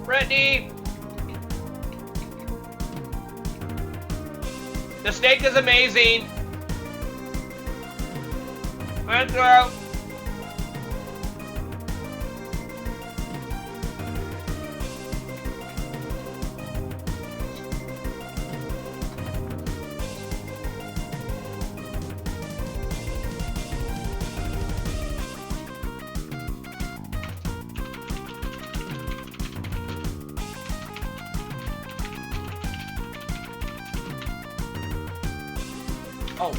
Brittany! The steak is amazing. Intro. Oh.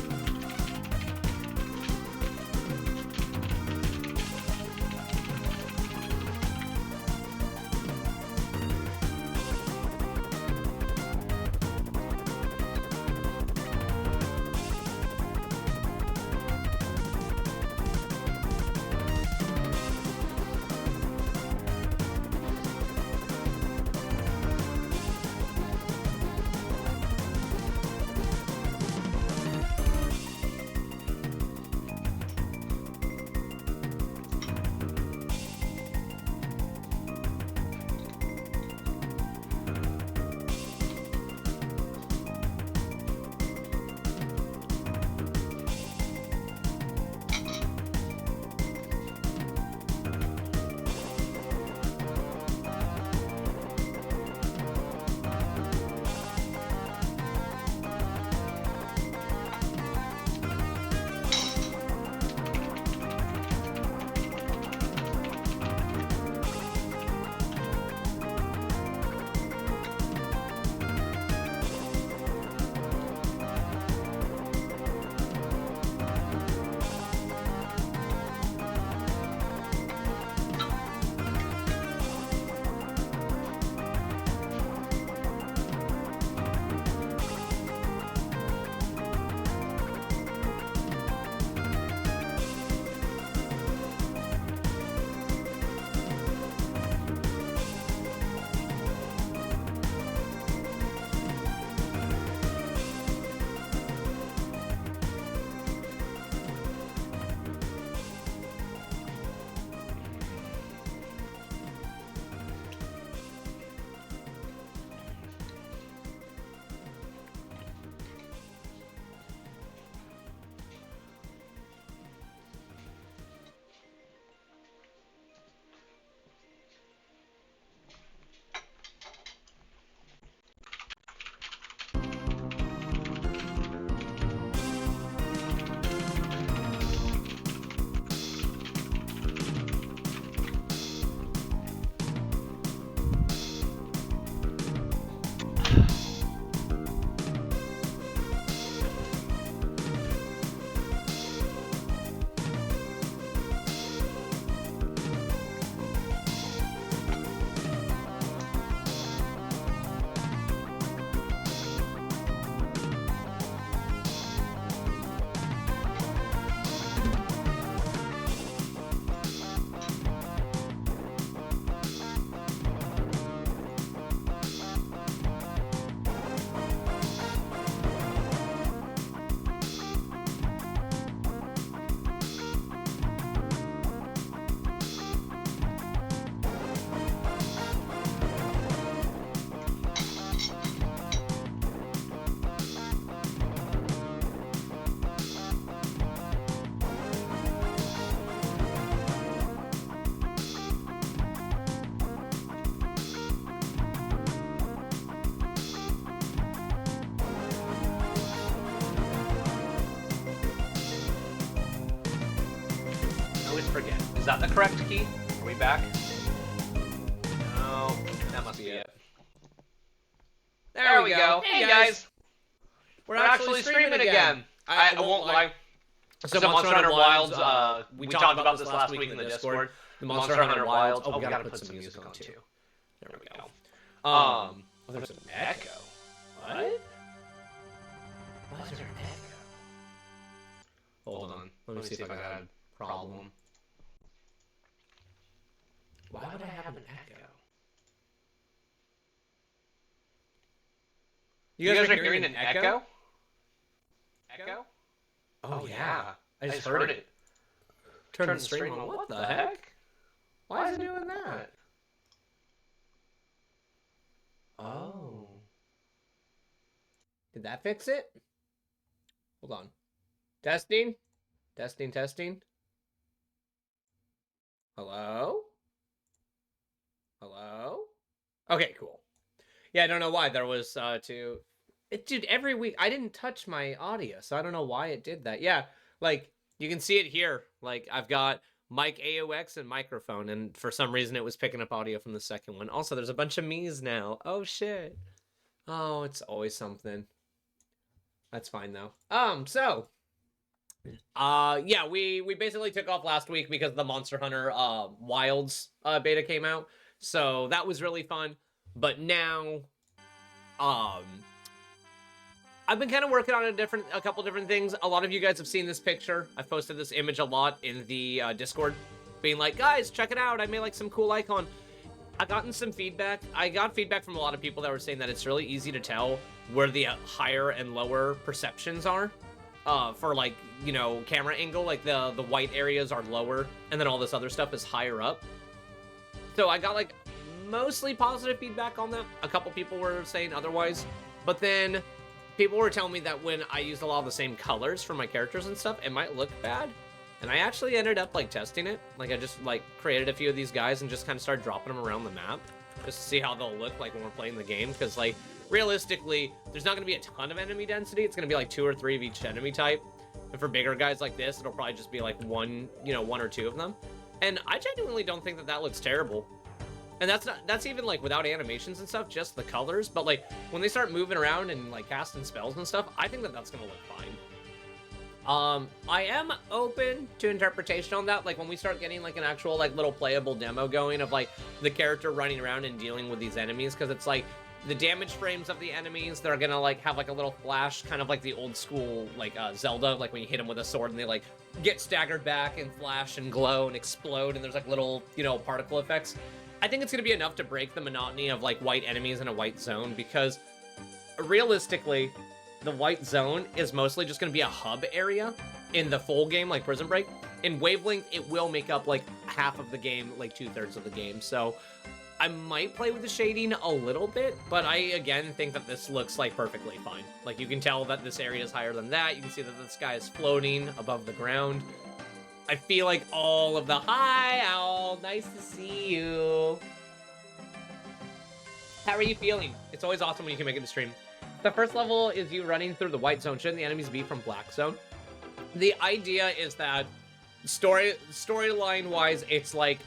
forget. Is that the correct key? Are we back? No, that must be it. There we go. Hey guys! We're actually streaming again. I won't lie. So Monster Hunter Wilds, we talked about this last week in the Discord. The Monster Hunter Wilds. Oh, we gotta put some music on too. There we go. Oh, there's an echo. What? Why is there an echo? Hold on. Let me see if I got a problem. Why would I have an echo? You guys are hearing an echo? Echo? Oh yeah. I just heard it. Turn the stream on. What the heck? Why is it doing that? Oh. Did that fix it? Hold on. Testing? Testing, testing. Hello? Hello? Okay, cool. Yeah, I don't know why there was dude, every week I didn't touch my audio, so I don't know why it did that. Yeah, like you can see it here. Like I've got mic AUX and microphone, and for some reason it was picking up audio from the second one. Also, there's a bunch of me's now. Oh shit. Oh, it's always something. That's fine though. Yeah, we basically took off last week because the Monster Hunter Wilds beta came out. So that was really fun. But now I've been kind of working on a couple different things. A lot of you guys have seen this picture. I've posted this image a lot in the Discord, being like, guys, check it out. I made like some cool icon. I've gotten some feedback. I got feedback from a lot of people that were saying that it's really easy to tell where the higher and lower perceptions are for like, you know, camera angle. Like the white areas are lower and then all this other stuff is higher up. So I got like mostly positive feedback on that. A couple people were saying otherwise, but then people were telling me that when I used a lot of the same colors for my characters and stuff, it might look bad. And I actually ended up like testing it. Like I just like created a few of these guys and just kind of started dropping them around the map just to see how they'll look like when we're playing the game. Because like realistically, there's not going to be a ton of enemy density. It's going to be like 2 or 3 of each enemy type. And for bigger guys like this, it'll probably just be like one or two of them. And I genuinely don't think that that looks terrible. And that's even like without animations and stuff, just the colors. But like when they start moving around and like casting spells and stuff, I think that that's gonna look fine. I am open to interpretation on that. Like when we start getting like an actual like little playable demo going of like the character running around and dealing with these enemies, because it's like the damage frames of the enemies, they're gonna like have like a little flash, kind of like the old school like Zelda, like when you hit them with a sword and they like get staggered back and flash and glow and explode, and there's like little particle effects. I think it's going to be enough to break the monotony of like white enemies in a white zone, because realistically, the white zone is mostly just going to be a hub area in the full game, like Prison Break. In Wavelength, it will make up like half of the game, like 2/3 of the game. So I might play with the shading a little bit, but I again think that this looks like perfectly fine. Like you can tell that this area is higher than that. You can see that the sky is floating above the ground. I feel like all of the hi, Owl, nice to see you. How are you feeling? It's always awesome when you can make it to stream. The first level is you running through the white zone. Shouldn't the enemies be from black zone? The idea is that storyline wise, it's like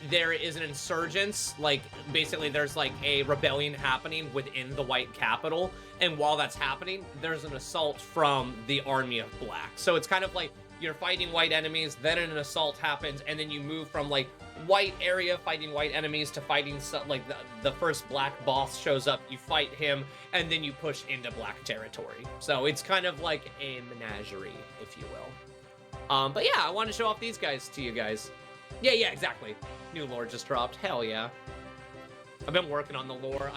there is an insurgence, like basically there's like a rebellion happening within the white capital, and while that's happening, there's an assault from the army of black. So it's kind of like you're fighting white enemies, then an assault happens, and then you move from like white area fighting white enemies to fighting like the first black boss shows up, you fight him, and then you push into black territory. So it's kind of like a menagerie, if you will. But yeah, I wanted to show off these guys to you guys. Yeah, exactly. New lore just dropped. Hell yeah. I've been working on the lore.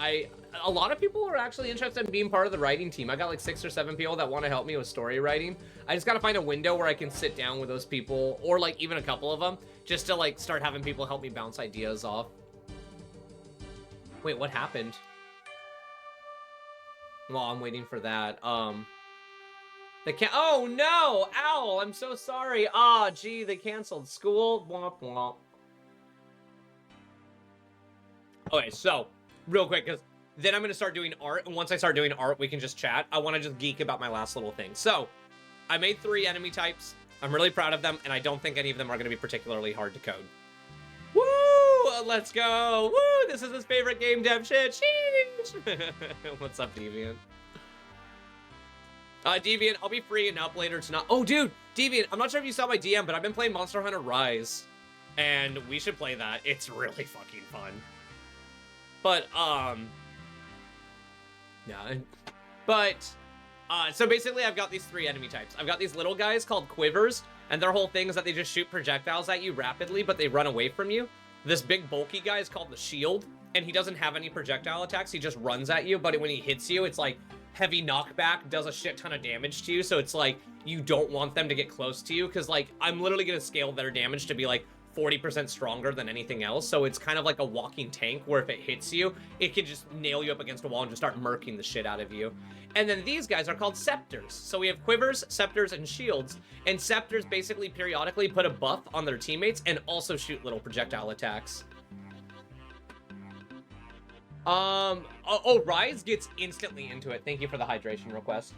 A lot of people are actually interested in being part of the writing team. I got like 6 or 7 people that want to help me with story writing. I just got to find a window where I can sit down with those people, or like even a couple of them, just to like start having people help me bounce ideas off. Wait, what happened? Well, I'm waiting for that. Oh no, Owl, I'm so sorry. Ah, gee, they canceled school. Womp womp. Okay, so real quick, because then I'm going to start doing art, and once I start doing art, we can just chat. I want to just geek about my last little thing. So, I made 3 enemy types. I'm really proud of them, and I don't think any of them are going to be particularly hard to code. Woo! Let's go! Woo! This is his favorite game dev shit. Sheesh! What's up, Deviant? Deviant, I'll be free and up later tonight. Oh, dude! Deviant, I'm not sure if you saw my DM, but I've been playing Monster Hunter Rise. And we should play that. It's really fucking fun. But, yeah. But, so basically I've got these 3 enemy types. I've got these little guys called Quivers, and their whole thing is that they just shoot projectiles at you rapidly, but they run away from you. This big bulky guy is called the Shield, and he doesn't have any projectile attacks. He just runs at you, but when he hits you, it's like heavy knockback, does a shit ton of damage to you, so it's like you don't want them to get close to you, because like I'm literally going to scale their damage to be like 40% stronger than anything else, so it's kind of like a walking tank where if it hits you, it can just nail you up against a wall and just start murking the shit out of you. And then these guys are called Scepters. So we have Quivers, Scepters, and Shields, and Scepters basically periodically put a buff on their teammates and also shoot little projectile attacks. Rise gets instantly into it. Thank you for the hydration request.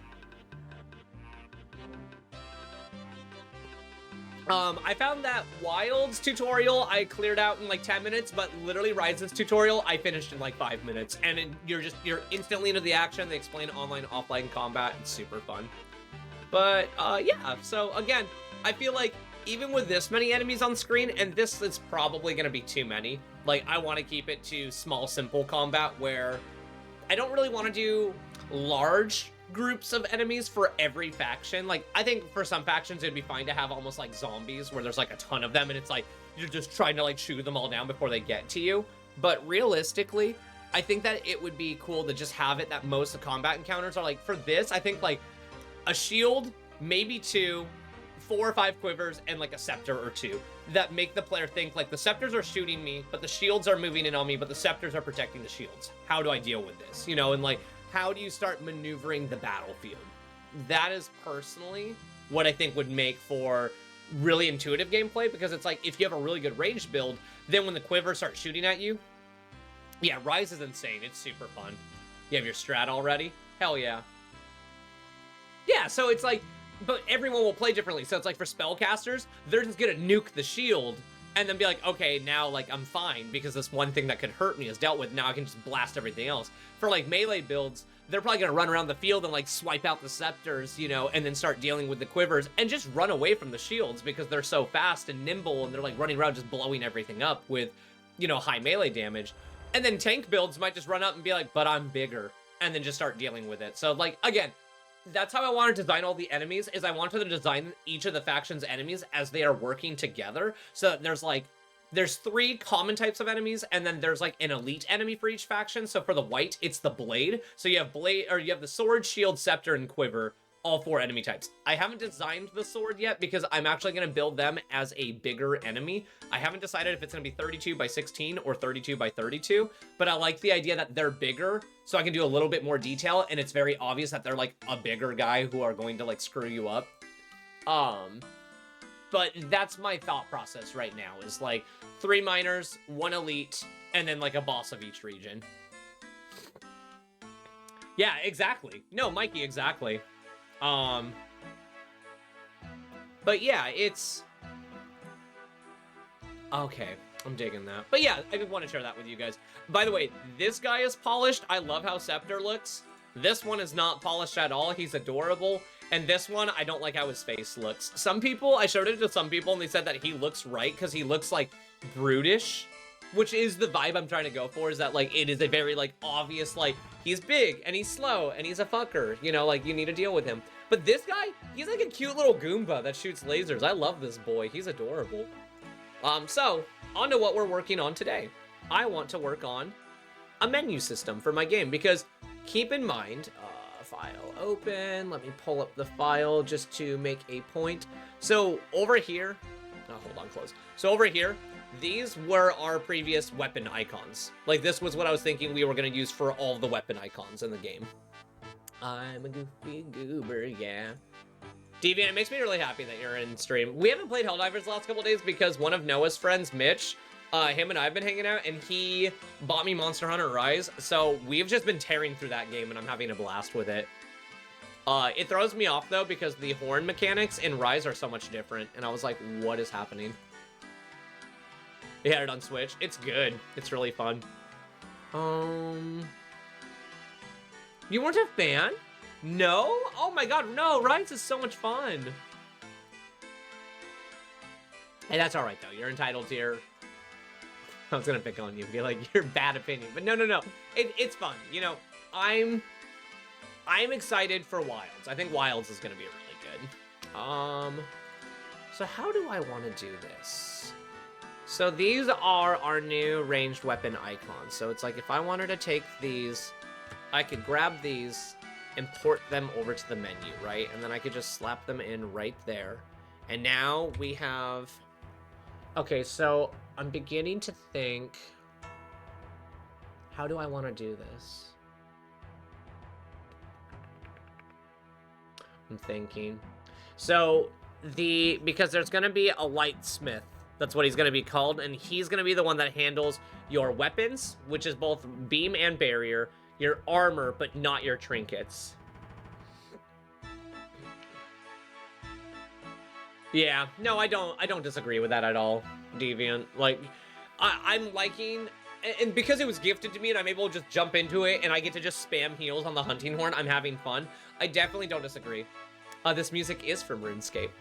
I found that Wild's tutorial I cleared out in like 10 minutes, but literally Rise's tutorial I finished in like 5 minutes. And you're instantly into the action. They explain online, offline combat. It's super fun. But, yeah. So, again, I feel like even with this many enemies on screen, and this is probably going to be too many, like, I want to keep it to small, simple combat where I don't really want to do large groups of enemies for every faction. Like, I think for some factions it'd be fine to have almost like zombies where there's like a ton of them and it's like you're just trying to like shoot them all down before they get to you. But realistically, I think that it would be cool to just have it that most of the combat encounters are like, for this, I think like a shield, maybe 2, 4 or 5 quivers, and like a scepter or 2 that make the player think like the scepters are shooting me, but the shields are moving in on me, but the scepters are protecting the shields. How do I deal with this? You know, and like, how do you start maneuvering the battlefield? That is personally what I think would make for really intuitive gameplay, because it's like, if you have a really good ranged build, then when the quiver starts shooting at you, yeah, Rise is insane. It's super fun. You have your strat already? Hell yeah. Yeah, so it's like, but everyone will play differently. So it's like for spellcasters, they're just gonna nuke the shield and then be like, okay, now like I'm fine because this one thing that could hurt me is dealt with. Now I can just blast everything else. For like melee builds, they're probably gonna run around the field and like swipe out the scepters, you know, and then start dealing with the quivers and just run away from the shields because they're so fast and nimble and they're like running around just blowing everything up with, you know, high melee damage. And then tank builds might just run up and be like, but I'm bigger, and then just start dealing with it. So like, again, that's how I want to design all the enemies, is I wanted to design each of the faction's enemies as they are working together. So that there's like, there's 3 common types of enemies, and then there's like an elite enemy for each faction. So for the white, it's the blade. So you have blade, or you have the sword, shield, scepter, and quiver, all 4 enemy types. I haven't designed the sword yet because I'm actually going to build them as a bigger enemy. I haven't decided if it's going to be 32 by 16 or 32 by 32, but I like the idea that they're bigger so I can do a little bit more detail, and it's very obvious that they're like a bigger guy who are going to like screw you up. But that's my thought process right now, is like 3 minors, 1 elite, and then like a boss of each region. Yeah, exactly. No, Mikey, exactly. But yeah, it's okay. I'm digging that. But yeah, I did want to share that with you guys. By the way, this guy is polished. I love how Scepter looks. This one is not polished at all. He's adorable. And this one, I don't like how his face looks. Some people, I showed it to some people and they said that he looks right because he looks like brutish, which is the vibe I'm trying to go for, is that like it is a very like obvious, like he's big and he's slow and he's a fucker, you know, like you need to deal with him. But this guy, he's like a cute little Goomba that shoots lasers. I love this boy. He's adorable. So on to what we're working on today. I want to work on a menu system for my game because keep in mind, file open, let me pull up the file just to make a point. So over here, hold on, close. So over here, these were our previous weapon icons. Like this was what I was thinking we were gonna use for all the weapon icons in the game. I'm a goofy goober, yeah. Deviant, it makes me really happy that you're in stream. We haven't played Helldivers the last couple days because one of Noah's friends, Mitch, him and I have been hanging out, and he bought me Monster Hunter Rise, so we've just been tearing through that game, and I'm having a blast with it. It throws me off, though, because the horn mechanics in Rise are so much different, and I was like, what is happening? They had it on Switch. It's good. It's really fun. You weren't a fan? No? Oh my god, no. Rise is so much fun. Hey, that's alright, though. You're entitled to your... I was gonna pick on you and be like, your bad opinion. But no. It's fun. You know, I'm excited for Wilds. I think Wilds is gonna be really good. So how do I want to do this? So these are our new ranged weapon icons. So it's like if I wanted to take these, I could grab these and port them over to the menu, right? And then I could just slap them in right there. And now we have... Okay, so I'm beginning to think, how do I want to do this? I'm thinking. So because there's going to be a lightsmith. That's what he's going to be called, and he's going to be the one that handles your weapons, which is both beam and barrier, your armor, but not your trinkets. Yeah, no, I don't disagree with that at all, Deviant. Like, I'm liking, and because it was gifted to me and I'm able to just jump into it and I get to just spam heals on the hunting horn, I'm having fun. I definitely don't disagree. This music is from RuneScape.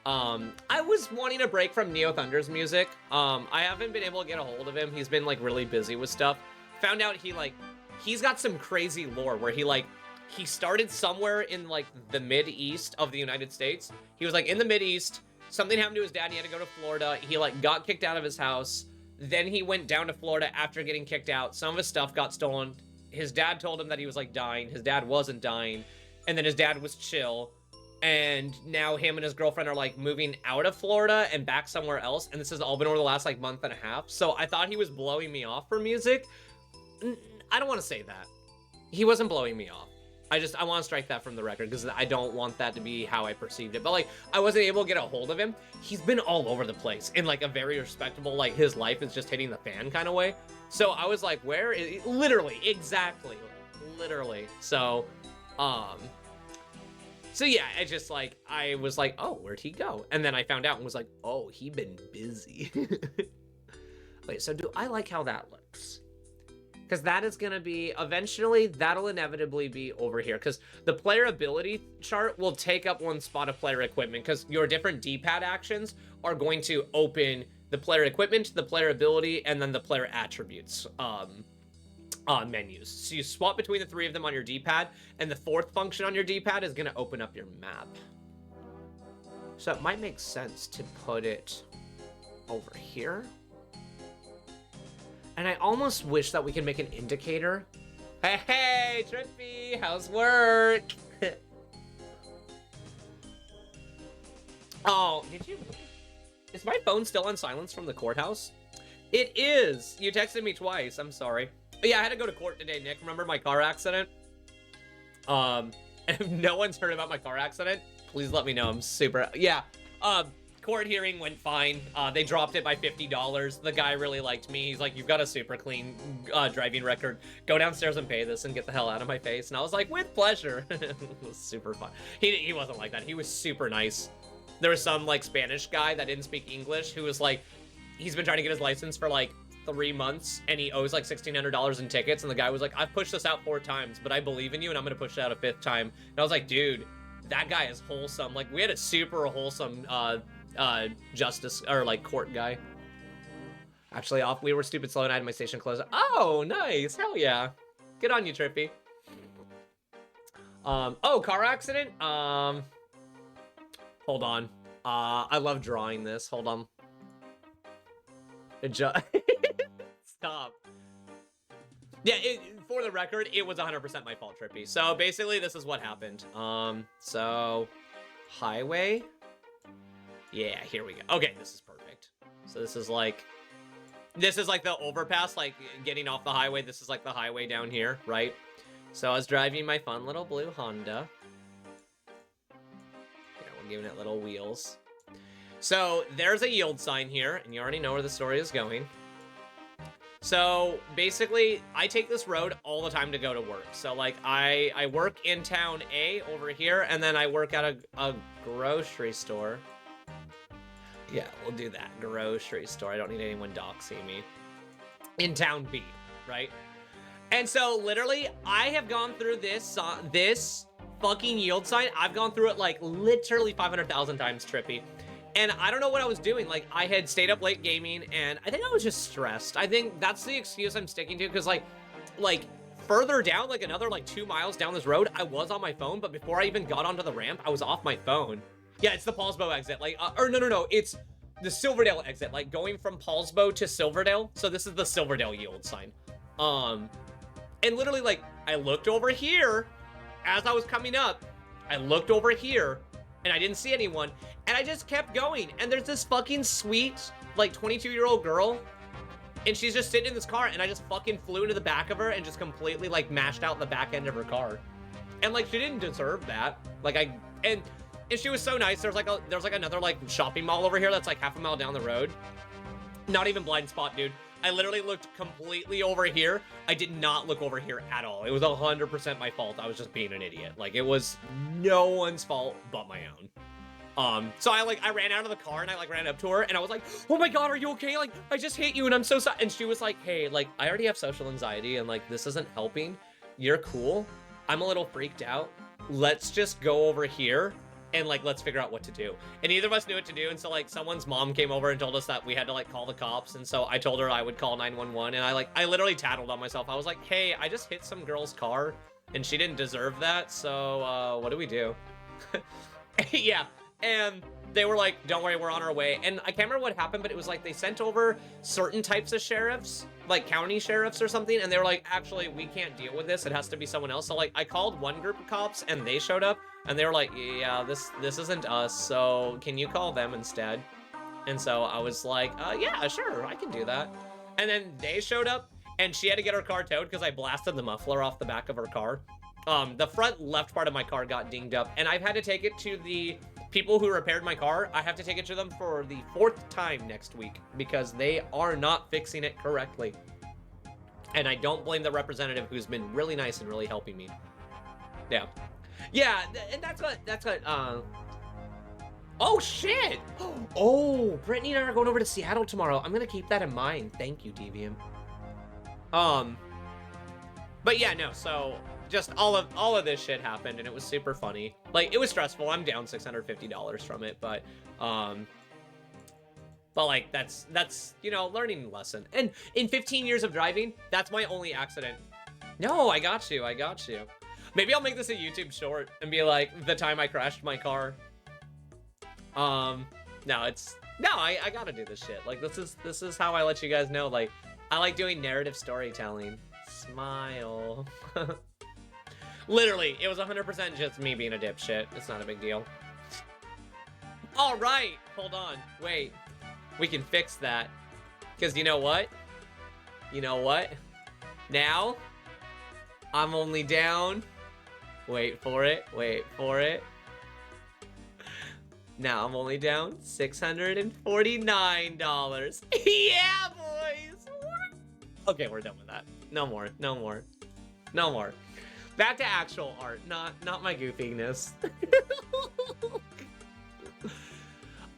I was wanting a break from Neo Thunder's music. I haven't been able to get a hold of him. He's been, like, really busy with stuff. Found out he's got some crazy lore where he started somewhere in, like, the mid-east of the United States. He was, like, in the mid-east. Something happened to his dad. He had to go to Florida. He, like, got kicked out of his house. Then he went down to Florida after getting kicked out. Some of his stuff got stolen. His dad told him that he was, like, dying. His dad wasn't dying. And then his dad was chill. And now him and his girlfriend are, like, moving out of Florida and back somewhere else. And this has all been over the last, like, month and a half. So I thought he was blowing me off for music. I don't want to say that. He wasn't blowing me off. I want to strike that from the record because I don't want that to be how I perceived it. But, like, I wasn't able to get a hold of him. He's been all over the place in, like, a very respectable, like, his life is just hitting the fan kind of way. So I was like, where is he? Literally, exactly. Literally. So yeah, it's just like, I was like, oh, where'd he go? And then I found out and was like, oh, he been busy. Wait, so do I like how that looks? Because that is going to be, eventually, that'll inevitably be over here. Because the player ability chart will take up one spot of player equipment. Because your different D-pad actions are going to open the player equipment, the player ability, and then the player attributes menus. So you swap between the three of them on your D-pad, and the fourth function on your D-pad is going to open up your map. So it might make sense to put it over here. And I almost wish that we could make an indicator. Hey, Trippy, how's work? Oh, did you? Is my phone still on silence from the courthouse? It is. You texted me twice. I'm sorry. But yeah, I had to go to court today, Nick. Remember my car accident? If no one's heard about my car accident, please let me know. I'm super... Yeah. Court hearing went fine. They dropped it by $50. The guy really liked me. He's like, you've got a super clean driving record. Go downstairs and pay this and get the hell out of my face. And I was like, with pleasure. It was super fun. He wasn't like that. He was super nice. There was some, like, Spanish guy that didn't speak English who was like, he's been trying to get his license for, like, 3 months, and he owes, like, $1,600 in tickets. And the guy was like, I've pushed this out 4 times, but I believe in you, and I'm going to push it out a 5th time. And I was like, dude, that guy is wholesome. Like, we had a super wholesome, justice or like court guy. Actually, we were stupid slow and I had my station closed. Oh, nice. Hell yeah. Good on you, Trippy. Oh, car accident. Hold on. I love drawing this. Hold on. Stop. Yeah, for the record, it was 100% my fault, Trippy. So basically, this is what happened. So highway. Yeah, here we go. Okay, this is perfect. So this is like the overpass, like getting off the highway. This is like the highway down here, right? So I was driving my fun little blue Honda. Yeah, we're giving it little wheels. So there's a yield sign here, and you already know where the story is going. So basically, I take this road all the time to go to work. So like I work in town A over here, and then I work at a grocery store. Yeah, we'll do that. Grocery store. I don't need anyone doxing me. In town B, right? And so literally, I have gone through this fucking yield sign. I've gone through it like literally 500,000 times, Trippy. And I don't know what I was doing. Like, I had stayed up late gaming, and I think I was just stressed. I think that's the excuse I'm sticking to, because like further down, like another like 2 miles down this road, I was on my phone, but before I even got onto the ramp, I was off my phone. Yeah, it's the Paulsbo exit. Like, or no, it's the Silverdale exit. Like going from Paulsbo to Silverdale. So this is the Silverdale yield sign. And literally, like, I looked over here as I was coming up. I looked over here, and I didn't see anyone, and I just kept going. And there's this fucking sweet, like, 22-year-old girl, and she's just sitting in this car, and I just fucking flew into the back of her and just completely, like, mashed out the back end of her car. And, like, she didn't deserve that. Like, and she was so nice. There's like another, like, shopping mall over here that's, like, half a mile down the road. Not even blind spot, dude. I literally looked completely over here. I did not look over here at all. It was 100% my fault. I was just being an idiot. Like, it was no one's fault but my own. So I ran out of the car, and I, like, ran up to her, and I was like, oh my God, are you okay? Like, I just hit you, and I'm so sorry. And she was like, hey, like, I already have social anxiety, and, like, this isn't helping. You're cool. I'm a little freaked out. Let's just go over here, and, like, let's figure out what to do. And neither of us knew what to do, and so, like, someone's mom came over and told us that we had to, like, call the cops, and so I told her I would call 911, and I literally tattled on myself. I was like, hey, I just hit some girl's car, and she didn't deserve that, so, what do we do? Yeah, and they were like, don't worry, we're on our way. And I can't remember what happened, but it was like they sent over certain types of sheriffs, like county sheriffs or something, and they were like, actually, we can't deal with this. It has to be someone else. So, like, I called one group of cops, and they showed up, and they were like, yeah, this isn't us, so can you call them instead? And so I was like, yeah, sure, I can do that. And then they showed up, and she had to get her car towed because I blasted the muffler off the back of her car. The front left part of my car got dinged up, and I've had to take it to the people who repaired my car. I have to take it to them for the 4th time next week because they are not fixing it correctly. And I don't blame the representative, who's been really nice and really helping me. Yeah. Yeah, and that's what, oh, shit! Oh, Brittany and I are going over to Seattle tomorrow. I'm gonna keep that in mind. Thank you, Deviant. But yeah, no, so just all of this shit happened, and it was super funny. Like, it was stressful. I'm down $650 from it, but like, that's, you know, learning lesson. And in 15 years of driving, that's my only accident. No, I got you. Maybe I'll make this a YouTube short and be like, the time I crashed my car. No, I gotta do this shit. Like, this is how I let you guys know, like, I like doing narrative storytelling. Smile. Literally, it was 100% just me being a dipshit. It's not a big deal. All right, hold on. Wait, we can fix that. Because you know what? Now, I'm only down. Wait for it. Now I'm only down $649. Yeah, boys. Okay, we're done with that. No more. Back to actual art, not my goofiness.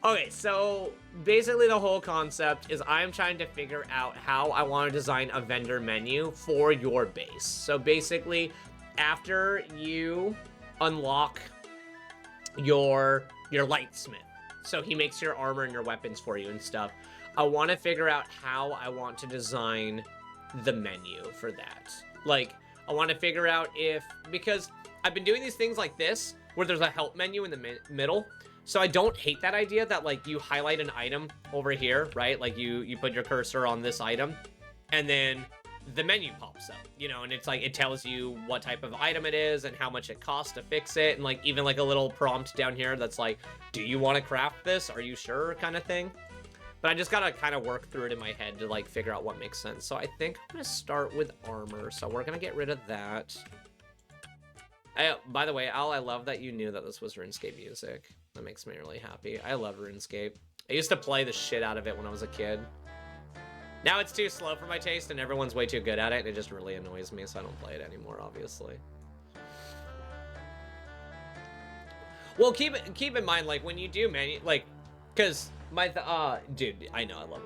Okay, so basically the whole concept is I'm trying to figure out how I want to design a vendor menu for your base. So basically, after you unlock your lightsmith, so he makes your armor and your weapons for you and stuff, I want to figure out how I want to design the menu for that. Like, I want to figure out because I've been doing these things like this, where there's a help menu in the middle. So I don't hate that idea that, like, you highlight an item over here, right? Like, you put your cursor on this item, and then the menu pops up, you know, and it's like, it tells you what type of item it is and how much it costs to fix it, and, like, even, like, a little prompt down here that's like, do you want to craft this? Are you sure? Kind of thing. But I just gotta kind of work through it in my head to, like, figure out what makes sense. So I think I'm gonna start with armor. So we're gonna get rid of that. By the way, Al, I love that you knew that this was RuneScape music. That makes me really happy. I love RuneScape. I used to play the shit out of it when I was a kid. Now it's too slow for my taste, and everyone's way too good at it, and it just really annoys me, so I don't play it anymore, obviously. Well, keep in mind, like, when you do menu, like, because dude, I know I love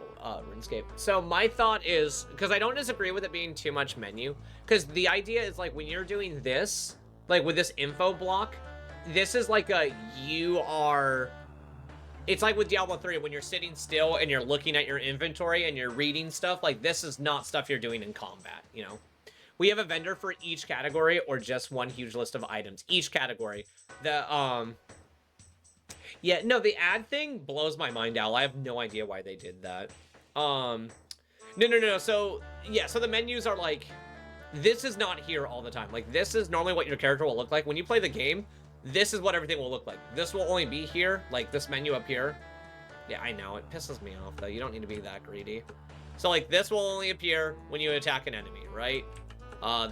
RuneScape. So my thought is, because I don't disagree with it being too much menu, because the idea is, like, when you're doing this, like, with this info block, this is like it's like with Diablo 3, when you're sitting still and you're looking at your inventory and you're reading stuff, like, this is not stuff you're doing in combat, you know? We have a vendor for each category, or just one huge list of items. Each category. Yeah, no, the ad thing blows my mind out. I have no idea why they did that. No. So, yeah, so the menus are like, this is not here all the time. Like, this is normally what your character will look like. When you play the game, this is what everything will look like. This will only be here, like this menu up here. Yeah, I know, it pisses me off, though. You don't need to be that greedy. So, like, this will only appear when you attack an enemy, right?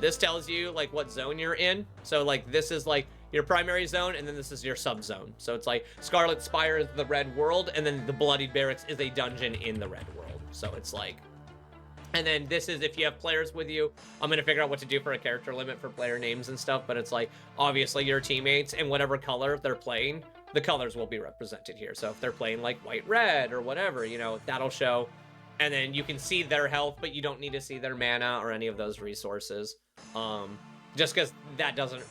This tells you, like, what zone you're in. So, like, this is, like, your primary zone, and then this is your sub-zone. So it's like Scarlet Spire is the red world, and then the Bloodied Barracks is a dungeon in the red world. So it's like... And then this is, if you have players with you, I'm going to figure out what to do for a character limit for player names and stuff, but it's like, obviously your teammates and whatever color they're playing, the colors will be represented here. So if they're playing like white-red or whatever, you know, that'll show. And then you can see their health, but you don't need to see their mana or any of those resources. Just because that doesn't...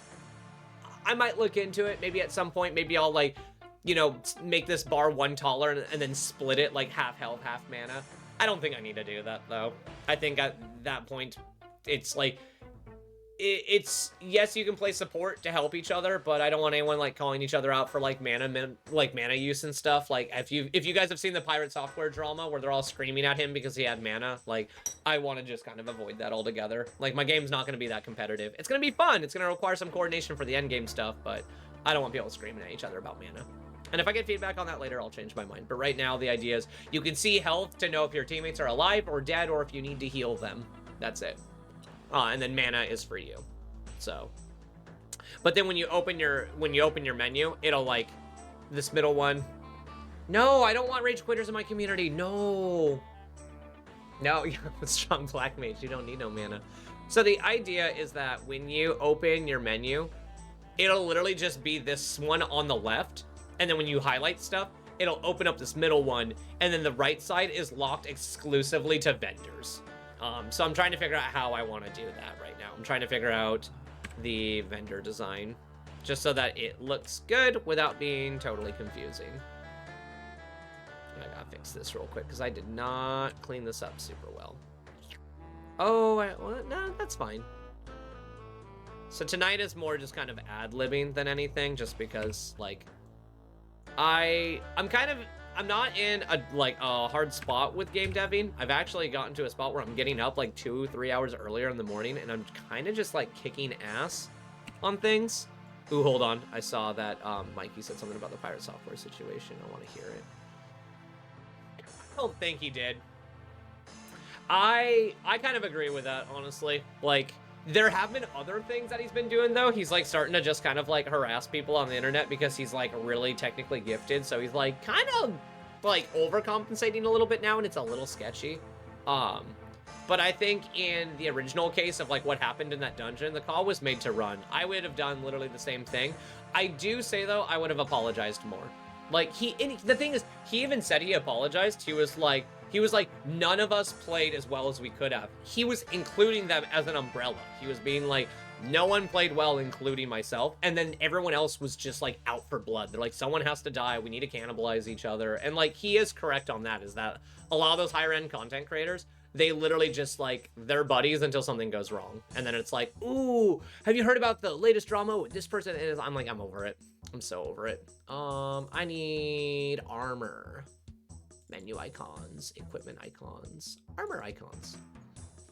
I might look into it maybe at some point. Maybe I'll, like, you know, make this bar one taller and then split it like half health, half mana. I don't think I need to do that, though. I think at that point, it's like, it's, yes, you can play support to help each other, but I don't want anyone, like, calling each other out for, like, mana use and stuff. Like, if you guys have seen the Pirate Software drama where they're all screaming at him because he had mana, like, I want to just kind of avoid that altogether. Like, my game's not going to be that competitive. It's going to be fun. It's going to require some coordination for the endgame stuff, but I don't want people screaming at each other about mana. And if I get feedback on that later, I'll change my mind. But right now, the idea is you can see health to know if your teammates are alive or dead, or if you need to heal them. That's it. And then mana is for you. So, but then when you open your menu, it'll, like, this middle one. No, I don't want rage quitters in my community. No, strong black mage. You don't need no mana. So the idea is that when you open your menu, it'll literally just be this one on the left. And then when you highlight stuff, it'll open up this middle one, and then the right side is locked exclusively to vendors. So I'm trying to figure out how I want to do that right now. I'm trying to figure out the vendor design, just so that it looks good without being totally confusing. I gotta fix this real quick, because I did not clean this up super well. Oh, well, no, that's fine. So tonight is more just kind of ad-libbing than anything, just because, like, I'm not in a hard spot with game deving. I've actually gotten to a spot where I'm getting up like 2-3 hours earlier in the morning, and I'm kind of just like kicking ass on things. Ooh, hold on. I saw that Mikey said something about the Pirate Software situation. I want to hear it. I don't think he did. I kind of agree with that, honestly. Like, there have been other things that he's been doing, though. He's, like, starting to just kind of, like, harass people on the internet because he's, like, really technically gifted. So he's, like, kind of, like, overcompensating a little bit now, and it's a little sketchy. But I think in the original case of, like, what happened in that dungeon, the call was made to run. I would have done literally the same thing. I do say, though, I would have apologized more. Like, the thing is, he even said he apologized. He was like, none of us played as well as we could have. He was including them as an umbrella. He was being like, no one played well, including myself. And then everyone else was just, like, out for blood. They're like, someone has to die. We need to cannibalize each other. And, like, he is correct on that, is that a lot of those higher-end content creators, they literally just, like, they're buddies until something goes wrong. And then it's like, ooh, have you heard about the latest drama with this person? And I'm like, I'm over it. I'm so over it. I need armor. Menu icons, equipment icons, armor icons.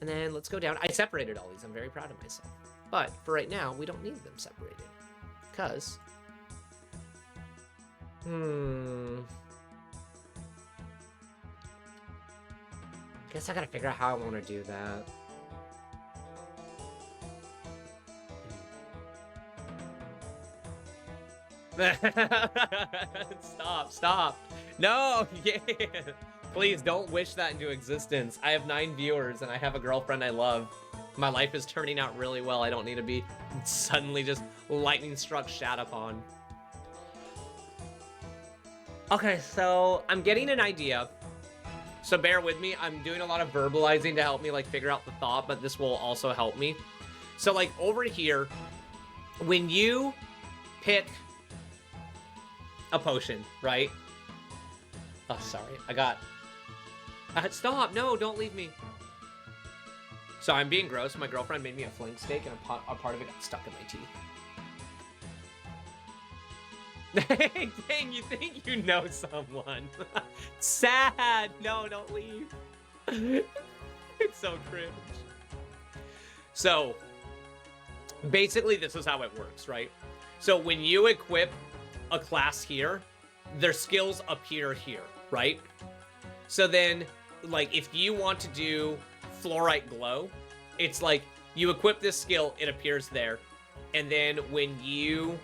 And then let's go down. I separated all these. I'm very proud of myself. But for right now, we don't need them separated. Because... guess I gotta figure out how I want to do that. Stop. No, yeah. Please don't wish that into existence. I have 9 viewers and I have a girlfriend I love. My life is turning out really well. I don't need to be suddenly just lightning struck shat upon. Okay, so I'm getting an idea. So bear with me. I'm doing a lot of verbalizing to help me like figure out the thought, but this will also help me. So like over here, when you pick a potion, right? Oh, sorry. I got... stop! No, don't leave me. So I'm being gross. My girlfriend made me a flank steak, and a part of it got stuck in my teeth. Dang, you think you know someone. Sad! No, don't leave. It's so cringe. So, basically, this is how it works, right? So when you equip a class here, their skills appear here, right? So then, like, if you want to do Fluorite Glow, it's like, you equip this skill, it appears there, and then when you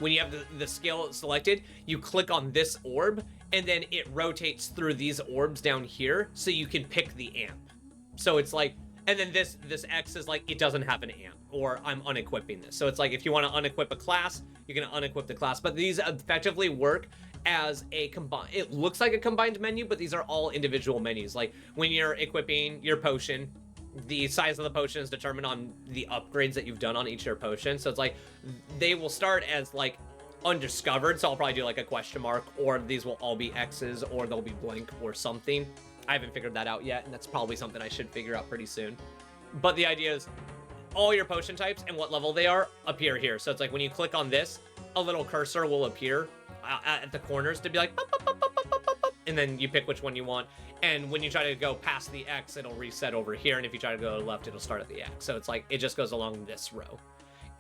have the skill selected, you click on this orb, and then it rotates through these orbs down here, so you can pick the amp. So it's like, and then this X is like, it doesn't have an amp, or I'm unequipping this. So it's like, if you want to unequip a class, you can unequip the class, but these effectively work as a combined, it looks like a combined menu, but these are all individual menus. Like when you're equipping your potion, the size of the potion is determined on the upgrades that you've done on each of your potions. So it's like, they will start as like undiscovered, so I'll probably do like a question mark, or these will all be X's, or they'll be blank or something. I haven't figured that out yet, and that's probably something I should figure out pretty soon. But the idea is all your potion types and what level they are appear here. So it's like when you click on this, a little cursor will appear at the corners to be like, pop, pop, pop, pop, pop, pop, pop, and then you pick which one you want. And when you try to go past the X, it'll reset over here, and if you try to go to the left, it'll start at the X. So it's like, it just goes along this row.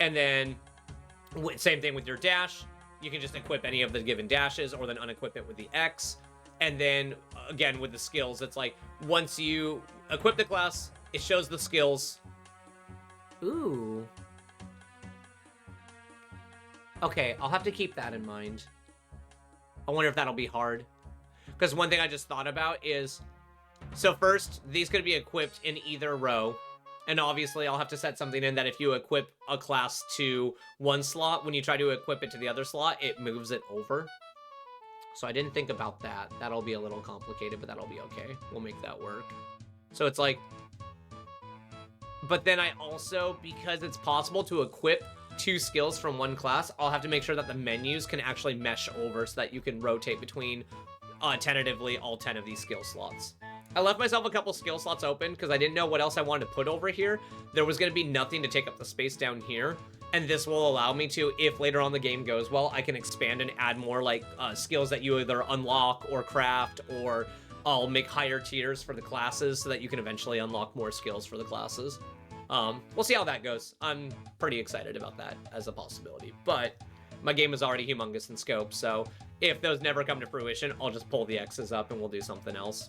And then, same thing with your dash. You can just equip any of the given dashes, or then unequip it with the X. And then, again, with the skills, it's like, once you equip the class, it shows the skills. Ooh. Okay, I'll have to keep that in mind. I wonder if that'll be hard. Because one thing I just thought about is, so first, these could be equipped in either row. And obviously, I'll have to set something in that if you equip a class to one slot, when you try to equip it to the other slot, it moves it over. So I didn't think about that. That'll be a little complicated, but that'll be okay. We'll make that work. So it's like... But then I also, because it's possible to equip 2 skills from one class, I'll have to make sure that the menus can actually mesh over so that you can rotate between, tentatively, all 10 of these skill slots. I left myself a couple skill slots open because I didn't know what else I wanted to put over here. There was going to be nothing to take up the space down here. And this will allow me to, if later on the game goes well, I can expand and add more, like, skills that you either unlock or craft, or I'll make higher tiers for the classes so that you can eventually unlock more skills for the classes. We'll see how that goes. I'm pretty excited about that as a possibility. But my game is already humongous in scope, so if those never come to fruition, I'll just pull the X's up and we'll do something else.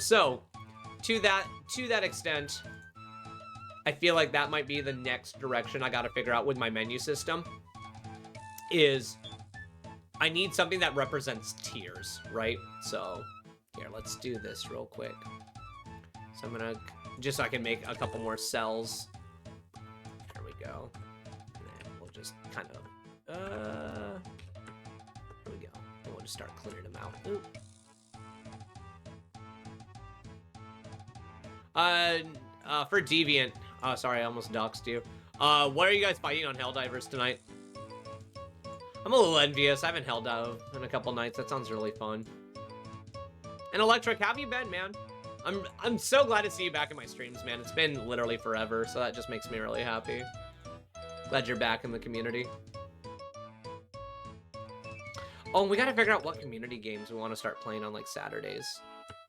So, to that extent, I feel like that might be the next direction I gotta figure out with my menu system, is I need something that represents tiers, right? So, here, let's do this real quick. So I'm gonna, just so I can make a couple more cells. There we go. And we'll just kind of, there we go. And we'll just start clearing them out. Ooh. For Deviant, oh, sorry, I almost doxed you. What are you guys fighting on Helldivers tonight? I'm a little envious. I haven't Helldive in a couple nights. That sounds really fun. And Electric, how have you been, man? I'm so glad to see you back in my streams, man. It's been literally forever, so that just makes me really happy. Glad you're back in the community. Oh, and we gotta figure out what community games we want to start playing on, like, Saturdays.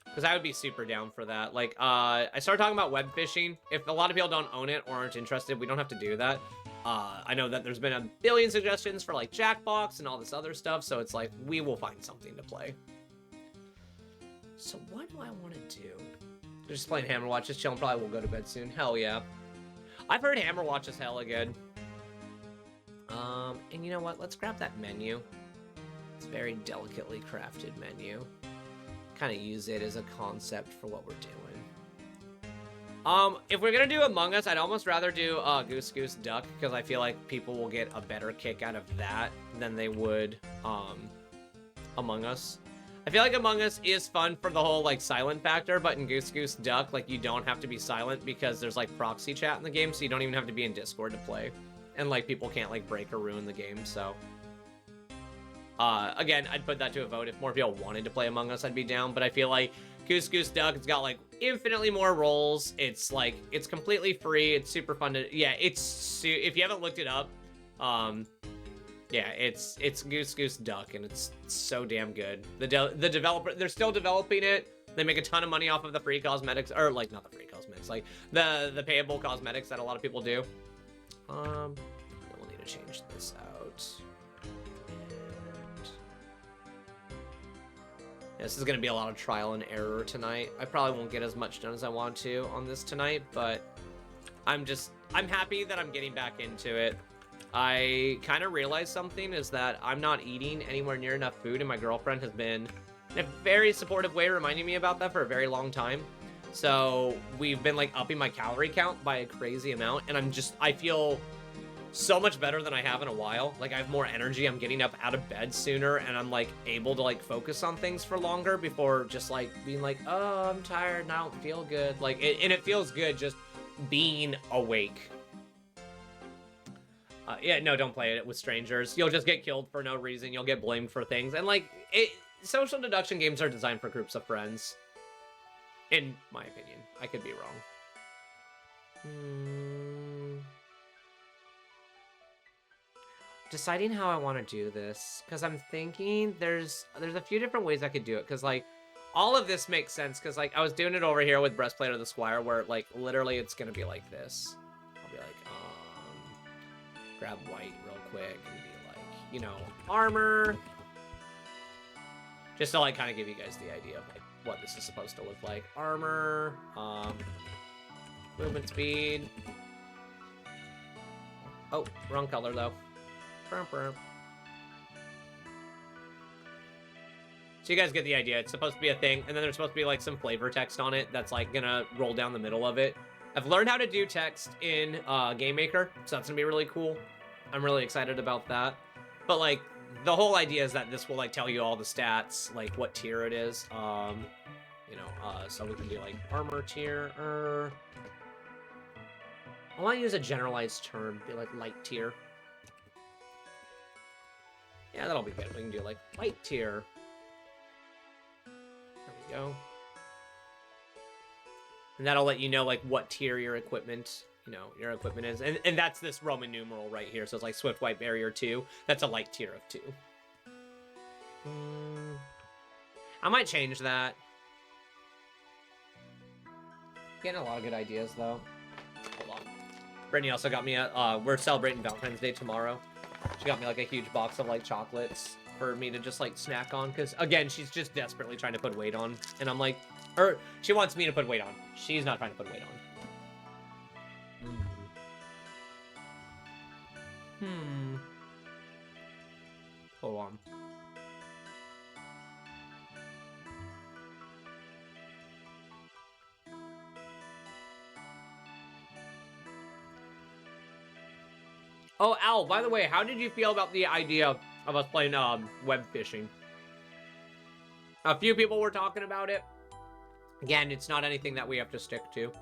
Because I would be super down for that. Like, I started talking about web fishing. If a lot of people don't own it or aren't interested, we don't have to do that. I know that there's been a billion suggestions for, like, Jackbox and all this other stuff, so it's like, we will find something to play. So what do I want to do? Just playing Hammerwatch, just chilling, probably will go to bed soon. Hell yeah. I've heard Hammerwatch is hella good. And you know what? Let's grab that menu. It's a very delicately crafted menu. kind of use it as a concept for what we're doing. If we're gonna do Among Us, I'd almost rather do Goose Goose Duck, because I feel like people will get a better kick out of that than they would Among Us. I feel like Among Us is fun for the whole like silent factor, but in Goose Goose Duck, like you don't have to be silent because there's like proxy chat in the game, so you don't even have to be in Discord to play, and like people can't like break or ruin the game. So again, I'd put that to a vote. If more people wanted to play Among Us, I'd be down, but I feel like Goose Goose Duck, it's got like infinitely more roles. It's like, it's completely free. It's super fun to, yeah, if you haven't looked it up, yeah, it's Goose Goose Duck, and it's so damn good. The developer, they're still developing it. They make a ton of money off of the free cosmetics, or like, not the free cosmetics, like the payable cosmetics that a lot of people do. We'll need to change this out. This is going to be a lot of trial and error tonight. I probably won't get as much done as I want to on this tonight, but I'm happy that I'm getting back into it. I kind of realized something, is that I'm not eating anywhere near enough food, and my girlfriend has been, in a very supportive way, reminding me about that for a very long time. So we've been like upping my calorie count by a crazy amount, and I feel so much better than I have in a while. Like, I have more energy, I'm getting up out of bed sooner, and I'm like able to like focus on things for longer before just like being like, oh, I'm tired and I don't feel good. Like, and it feels good just being awake. Yeah, no, don't play it with strangers. You'll just get killed for no reason. You'll get blamed for things. And like, social deduction games are designed for groups of friends, in my opinion. I could be wrong. Deciding how I want to do this, because I'm thinking there's a few different ways I could do it, because like all of this makes sense, because like I was doing it over here with Breastplate of the Squire, where like literally it's gonna be like this. I'll be like, grab white real quick and be like, you know, armor, just to like kind of give you guys the idea of like what this is supposed to look like. Armor, movement speed. Oh, wrong color though. So you guys get the idea. It's supposed to be a thing, and then there's supposed to be like some flavor text on it that's like gonna roll down the middle of it. I've learned how to do text in Game Maker, so that's gonna be really cool. I'm really excited about that. But like, the whole idea is that this will like tell you all the stats, like what tier it is. You know, so we can do like armor tier. I want to use a generalized term, be like light tier. Yeah, that'll be good. We can do like light tier. There we go. And that'll let you know like what tier your equipment, is. And that's this Roman numeral right here. So it's like Swift White Barrier 2. That's a light tier of 2. I might change that. Getting a lot of good ideas though. Hold on. Brittany also got me we're celebrating Valentine's Day tomorrow. She got me like a huge box of like chocolates for me to just like snack on, because again, she's just desperately trying to put weight on, and I'm like, or she wants me to put weight on. She's not trying to put weight on. Hold on. Oh, Al, by the way, how did you feel about the idea of us playing web fishing? A few people were talking about it. Again, it's not anything that we have to stick to.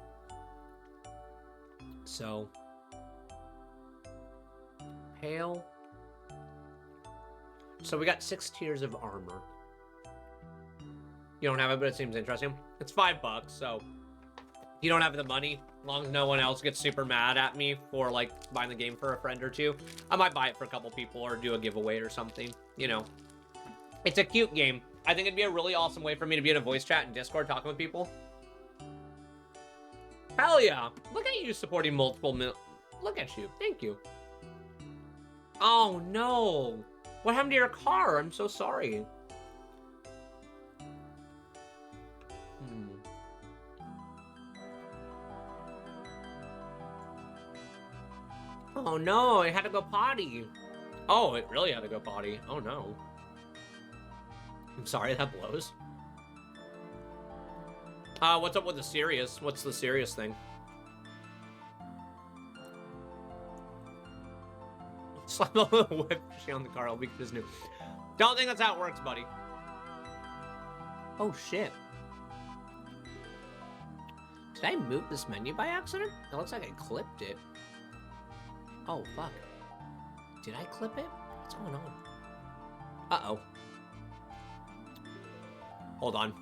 So. Pale. So we got 6 tiers of armor. You don't have it, but it seems interesting. It's $5, so you don't have the money. As long as no one else gets super mad at me for like buying the game for a friend or two, I might buy it for a couple people or do a giveaway or something. You know, it's a cute game. I think it'd be a really awesome way for me to be in a voice chat and Discord talking with people. Hell yeah! Look at you supporting multiple look at you. Thank you. Oh no! What happened to your car? I'm so sorry. Oh no, it had to go potty. Oh, it really had to go potty. Oh no. I'm sorry, that blows. What's up with the serious? What's the serious thing? Slap a little whip on the car. I'll be just new. Don't think that's how it works, buddy. Oh shit. Did I move this menu by accident? It looks like I clipped it. Oh fuck. Did I clip it? What's going on? Uh-oh. Hold on.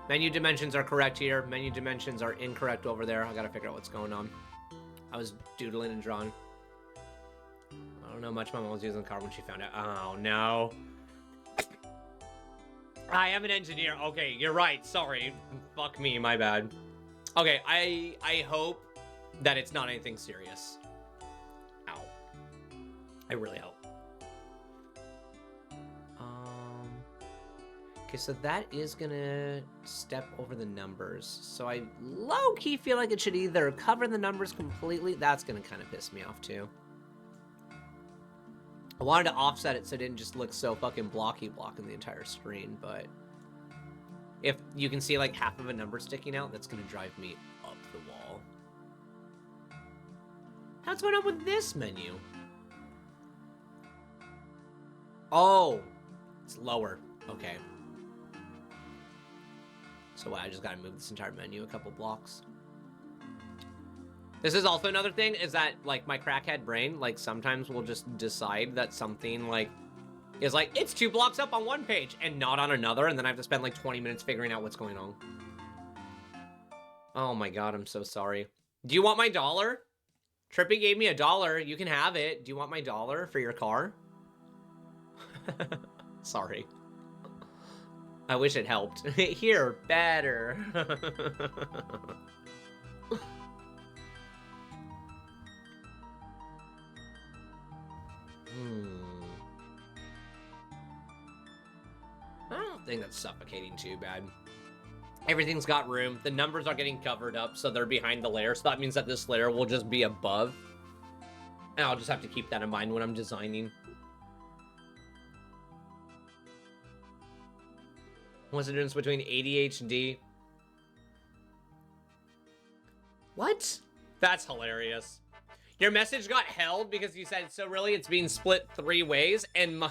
Menu dimensions are correct here. Menu dimensions are incorrect over there. I gotta figure out what's going on. I was doodling and drawing. I don't know much. My mom was using the car when she found out. Oh, no. I am an engineer. Okay, you're right. Sorry. Fuck me. My bad. Okay, I hope that it's not anything serious. Ow. I really hope. Okay, so that is gonna step over the numbers. So I low-key feel like it should either cover the numbers completely. That's gonna kind of piss me off, too. I wanted to offset it so it didn't just look so fucking blocky blocking the entire screen, but if you can see like half of a number sticking out, that's gonna drive me up the wall. What's going on with this menu? Oh, it's lower. Okay. So I just gotta move this entire menu a couple blocks. This is also another thing, is that, like, my crackhead brain, like, sometimes will just decide that something, like, is like, it's 2 blocks up on one page and not on another, and then I have to spend, like, 20 minutes figuring out what's going on. Oh my god, I'm so sorry. Do you want my $1? Trippy gave me $1. You can have it. Do you want my $1 for your car? Sorry. I wish it helped. Here, better. I don't think that's suffocating too bad. Everything's got room. The numbers are getting covered up, so they're behind the layer. So that means that this layer will just be above. And I'll just have to keep that in mind when I'm designing. What's the difference between ADHD?8? That's hilarious. Your message got held because you said, so really it's being split 3 ways, and my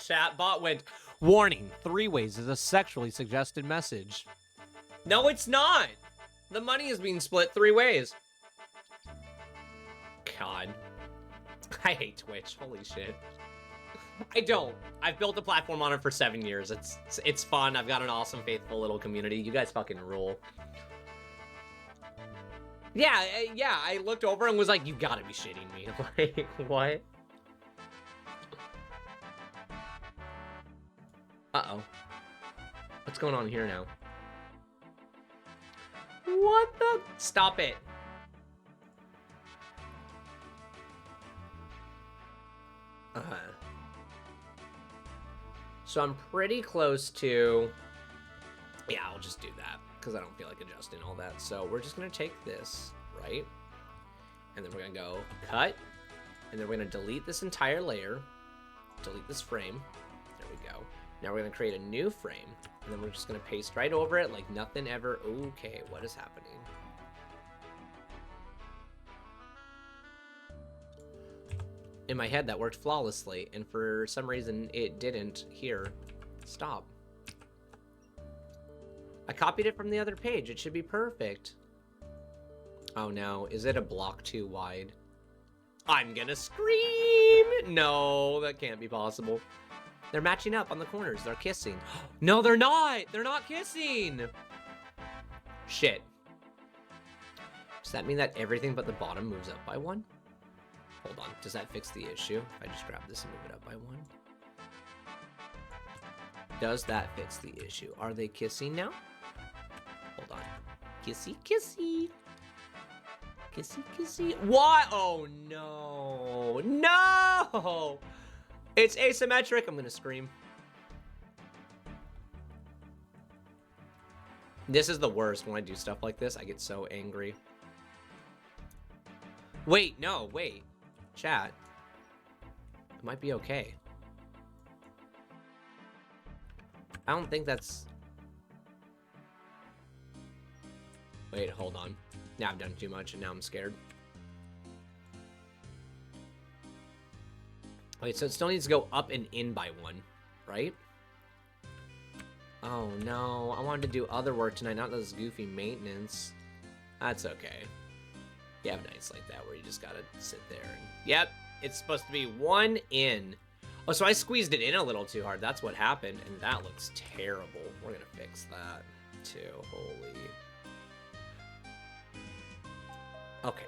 chat bot went, warning, 3 ways is a sexually suggested message. No, it's not. The money is being split 3 ways. God. I hate Twitch. Holy shit. I don't. I've built a platform on it for 7 years. It's fun. I've got an awesome, faithful little community. You guys fucking rule. Yeah, I looked over and was like, you gotta be shitting me. Like, what? Uh-oh. What's going on here now? What the? Stop it. Uh-huh. So I'm pretty close to... Yeah, I'll just do that, because I don't feel like adjusting all that. So we're just going to take this, right? And then we're going to go cut. And then we're going to delete this entire layer. Delete this frame. There we go. Now we're going to create a new frame. And then we're just going to paste right over it like nothing ever. Okay, what is happening? In my head, that worked flawlessly. And for some reason, it didn't here. Stop. I copied it from the other page. It should be perfect. Oh no, is it a block too wide? I'm gonna scream! No, that can't be possible. They're matching up on the corners. They're kissing. No, they're not! They're not kissing! Shit. Does that mean that everything but the bottom moves up by 1? Hold on. Does that fix the issue? If I just grab this and move it up by 1? Does that fix the issue? Are they kissing now? Hold on. Kissy, kissy. Kissy, kissy. What? Oh, no. No! It's asymmetric. I'm gonna scream. This is the worst when I do stuff like this. I get so angry. Wait, no, wait. Chat. It might be okay. I don't think that's... Wait, hold on. Now I've done too much, and now I'm scared. Wait, so it still needs to go up and in by 1, right? Oh, no. I wanted to do other work tonight, not this goofy maintenance. That's okay. You have nights like that where you just gotta sit there and... Yep, it's supposed to be 1 in. Oh, so I squeezed it in a little too hard. That's what happened, and that looks terrible. We're gonna fix that, too. Holy... Okay.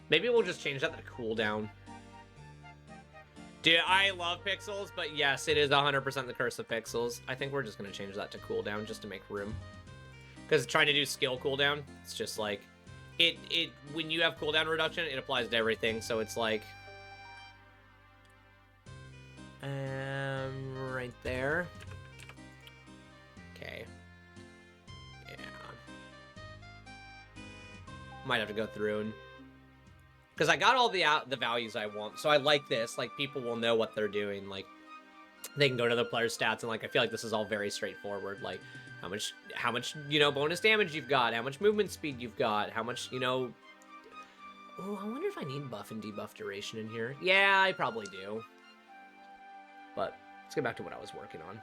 Maybe we'll just change that to cooldown. Dude, I love pixels, but yes, it is 100% the curse of pixels. I think we're just going to change that to cooldown just to make room. Because trying to do skill cooldown, it's just like... when you have cooldown reduction, it applies to everything, so it's like... right there. Okay. Yeah. Might have to go through and... Because I got all the values I want, so I like this. Like, people will know what they're doing. Like, they can go to the player's stats, and, like, I feel like this is all very straightforward. Like, how much, you know, bonus damage you've got, how much movement speed you've got, how much, you know... Oh, I wonder if I need buff and debuff duration in here. Yeah, I probably do. But, let's get back to what I was working on.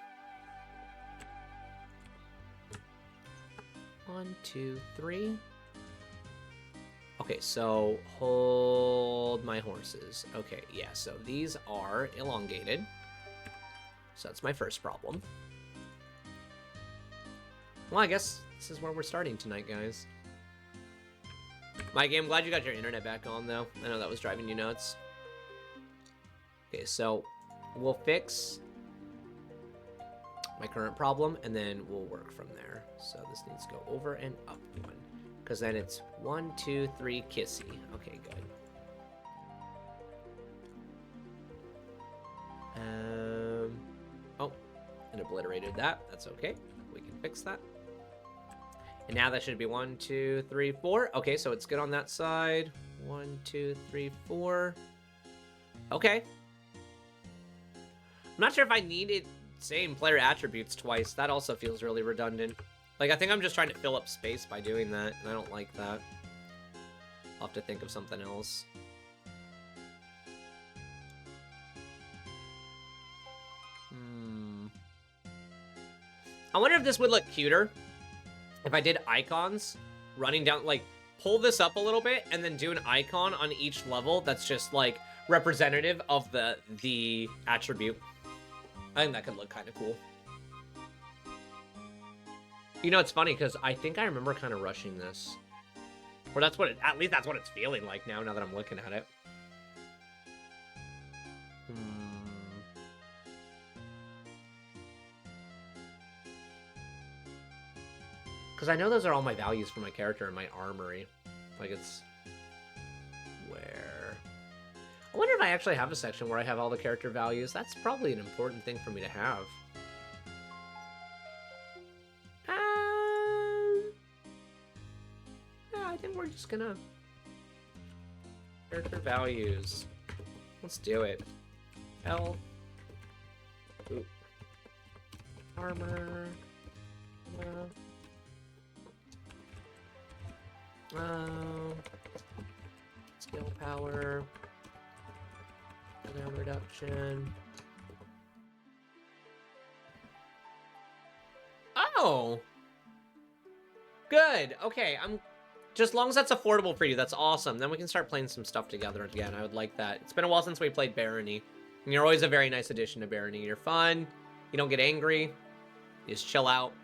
1, 2, 3... Okay, so hold my horses. Okay, yeah, so these are elongated. So that's my first problem. Well, I guess this is where we're starting tonight, guys. Mikey, I'm glad you got your internet back on, though. I know that was driving you nuts. Okay, so we'll fix my current problem, and then we'll work from there. So this needs to go over and up 1. Because then it's 1, 2, 3, kissy. Okay, good. Oh, and obliterated that. That's okay. We can fix that. And now that should be 1, 2, 3, 4. Okay, so it's good on that side. 1, 2, 3, 4. Okay. I'm not sure if I needed same player attributes twice. That also feels really redundant. Like, I think I'm just trying to fill up space by doing that, and I don't like that. I'll have to think of something else. I wonder if this would look cuter if I did icons running down, like, pull this up a little bit and then do an icon on each level that's just, like, representative of the attribute. I think that could look kind of cool. You know, it's funny, because I think I remember kind of rushing this. Or that's what at least that's what it's feeling like now that I'm looking at it. Because I know those are all my values for my character in my armory. Like, it's... Where... I wonder if I actually have a section where I have all the character values. That's probably an important thing for me to have. I think we're just gonna... Character values. Let's do it. Health. Ooh. Armor. Skill power. Cooldown reduction. Oh! Good. Okay, just as long as that's affordable for you, that's awesome. Then we can start playing some stuff together again. I would like that. It's been a while since we played Barony. And you're always a very nice addition to Barony. You're fun. You don't get angry. You just chill out.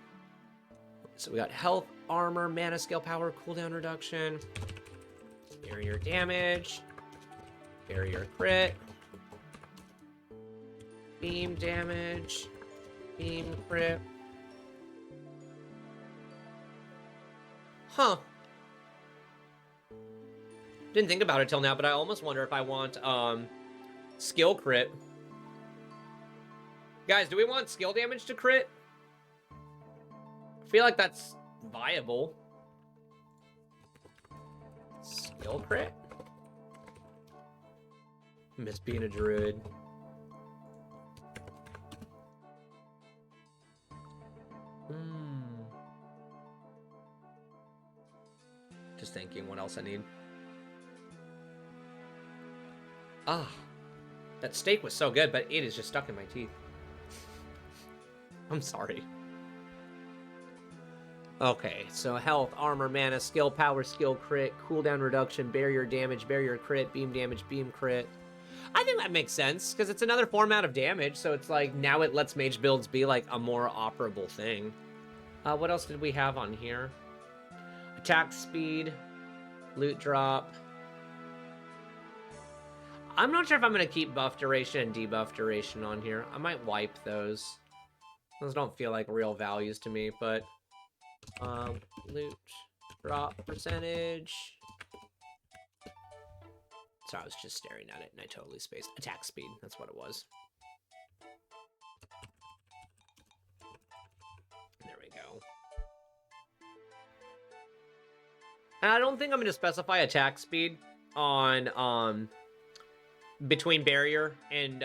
So we got health, armor, mana, skill power, cooldown reduction, barrier damage, barrier crit, beam damage, beam crit. Huh. Didn't think about it till now, but I almost wonder if I want skill crit. Guys, do we want skill damage to crit? I feel like that's viable. Skill crit? Miss being a druid. else I need. Ah, that steak was so good, but it is just stuck in my teeth. I'm sorry. Okay, so health, armor, mana, skill, power, skill, crit, cooldown reduction, barrier damage, barrier crit, beam damage, beam crit. I think that makes sense, because it's another format of damage, so it's like, now it lets mage builds be like a more operable thing. What else did we have on here? Attack speed, loot drop. I'm not sure if I'm going to keep buff duration and debuff duration on here. I might wipe those. Those don't feel like real values to me, but... loot drop percentage. Sorry, I was just staring at it and I totally spaced. Attack speed, that's what it was. There we go. And I don't think I'm going to specify attack speed on, between barrier and,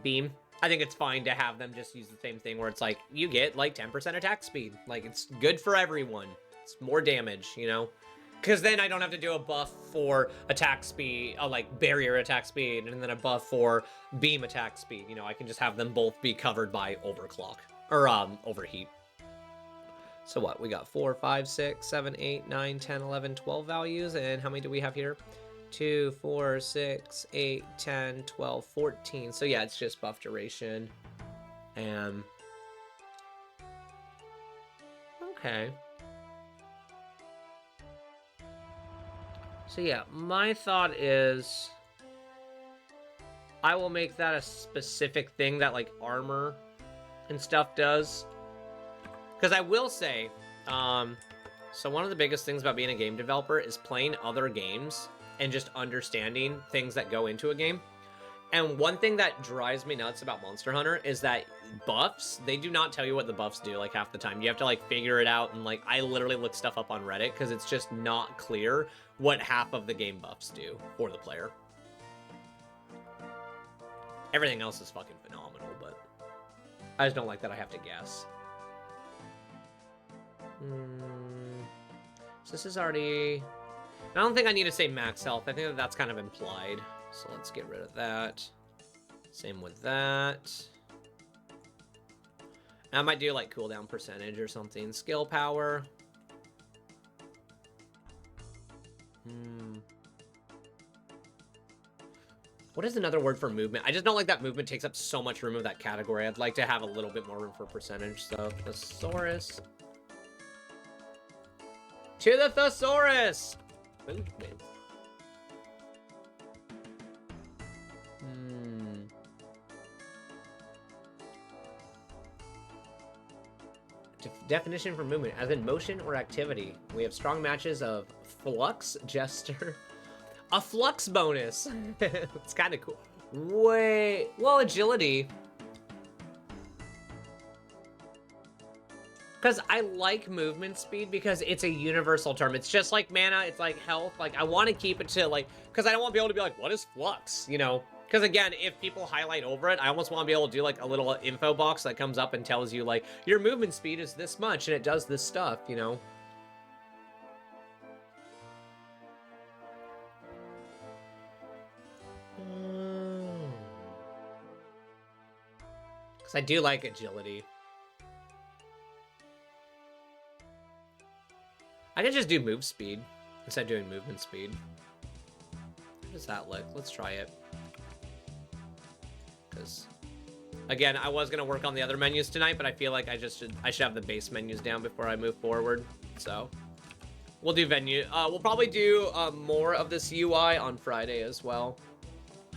beam. I think it's fine to have them just use the same thing where it's like, you get, like, 10% attack speed. Like, it's good for everyone. It's more damage, you know? Because then I don't have to do a buff for attack speed, like, barrier attack speed, and then a buff for beam attack speed. You know, I can just have them both be covered by overclock. Or, overheat. So what? We got 4, 5, 6, 7, 8, 9, 10, 11, 12 values. And how many do we have here? 2, 4, 6, 8, 10, 12, 14. So yeah, it's just buff duration. And... okay. So yeah, my thought is... I will make that a specific thing that, like, armor and stuff does. Because I will say, so one of the biggest things about being a game developer is playing other games and just understanding things that go into a game. And one thing that drives me nuts about Monster Hunter is that buffs, they do not tell you what the buffs do, like, half the time. You have to, like, figure it out, and, like, I literally look stuff up on Reddit because it's just not clear what half of the game buffs do for the player. Everything else is fucking phenomenal, but I just don't like that I have to guess. So this is already... I don't think I need to say max health. I think that that's kind of implied. So let's get rid of that. Same with that. I might do like cooldown percentage or something. Skill power. What is another word for movement? I just don't like that movement takes up so much room of that category. I'd like to have a little bit more room for percentage. So thesaurus. To the thesaurus! Movement. Definition for movement, as in motion or activity. We have strong matches of flux, jester. A flux bonus! It's kind of cool. Wait, well, agility. Because I like movement speed because it's a universal term. It's just like mana, it's like health. Like, I want to keep it to, like, because I don't want to be able to be like, what is flux? You know? Because, again, if people highlight over it, I almost want to be able to do, like, a little info box that comes up and tells you, like, your movement speed is this much, and it does this stuff, you know? Because I do like agility. I could just do move speed instead of doing movement speed. How does that look? Let's try it. Because, again, I was going to work on the other menus tonight, but I feel like I should have the base menus down before I move forward. So, we'll do venue. We'll probably do more of this UI on Friday as well.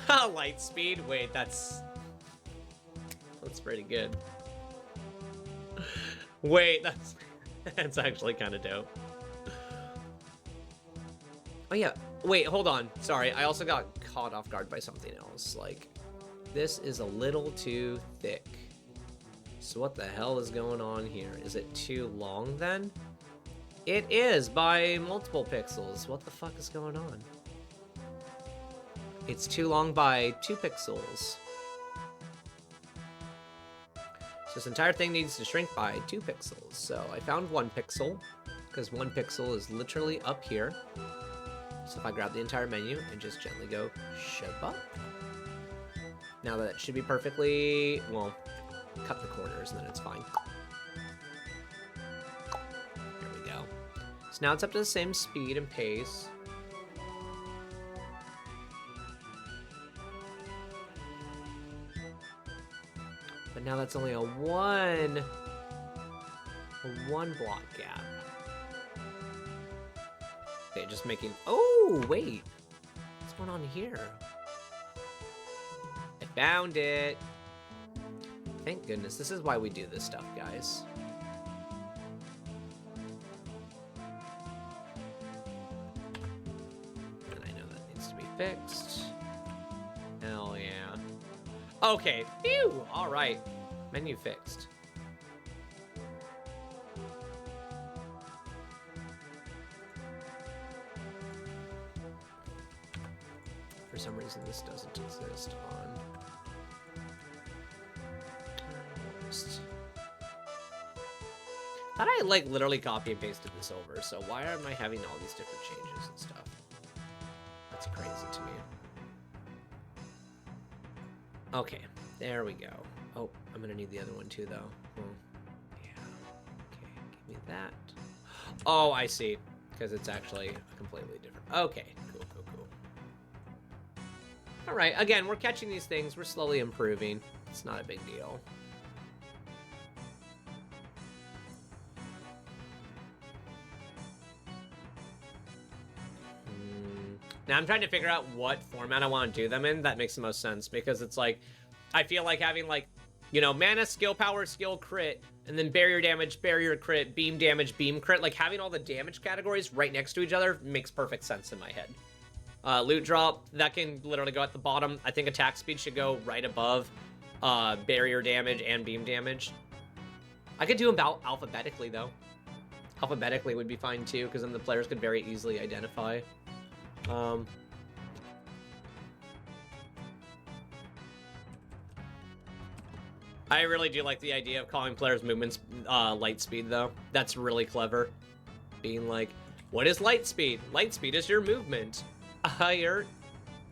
Light speed? Wait, that's pretty good. Wait, that's actually kind of dope. Oh yeah, wait, hold on. Sorry, I also got caught off guard by something else. Like, this is a little too thick. So what the hell is going on here? Is it too long then? It is by multiple pixels. What the fuck is going on? It's too long by 2 pixels. So this entire thing needs to shrink by 2 pixels. So I found 1 pixel, because 1 pixel is literally up here. So if I grab the entire menu and just gently go shaba. Now that should be perfectly, well, cut the corners and then it's fine. There we go. So now it's up to the same speed and pace. But now that's only a one block gap. Okay, just making, oh, wait. What's going on here? I found it. Thank goodness. This is why we do this stuff, guys. And I know that needs to be fixed. Hell yeah. Okay, phew, all right. Menu fixed. For some reason, this doesn't exist on... Thought I, like, literally copy and pasted this over, so why am I having all these different changes and stuff? That's crazy to me. Okay, there we go. Oh, I'm gonna need the other one too, though. Yeah. Okay, give me that. Oh, I see. Because it's actually completely different. Okay, cool, cool, cool. All right, again, we're catching these things. We're slowly improving. It's not a big deal. Now I'm trying to figure out what format I want to do them in that makes the most sense, because it's like, I feel like having like, you know, mana, skill power, skill crit, and then barrier damage, barrier crit, beam damage, beam crit, like having all the damage categories right next to each other makes perfect sense in my head. Loot drop, that can literally go at the bottom. I think attack speed should go right above barrier damage and beam damage. I could do them alphabetically though. Alphabetically would be fine too, because then the players could very easily identify. I really do like the idea of calling players' movements light speed, though. That's really clever. Being like, what is light speed? Light speed is your movement. Because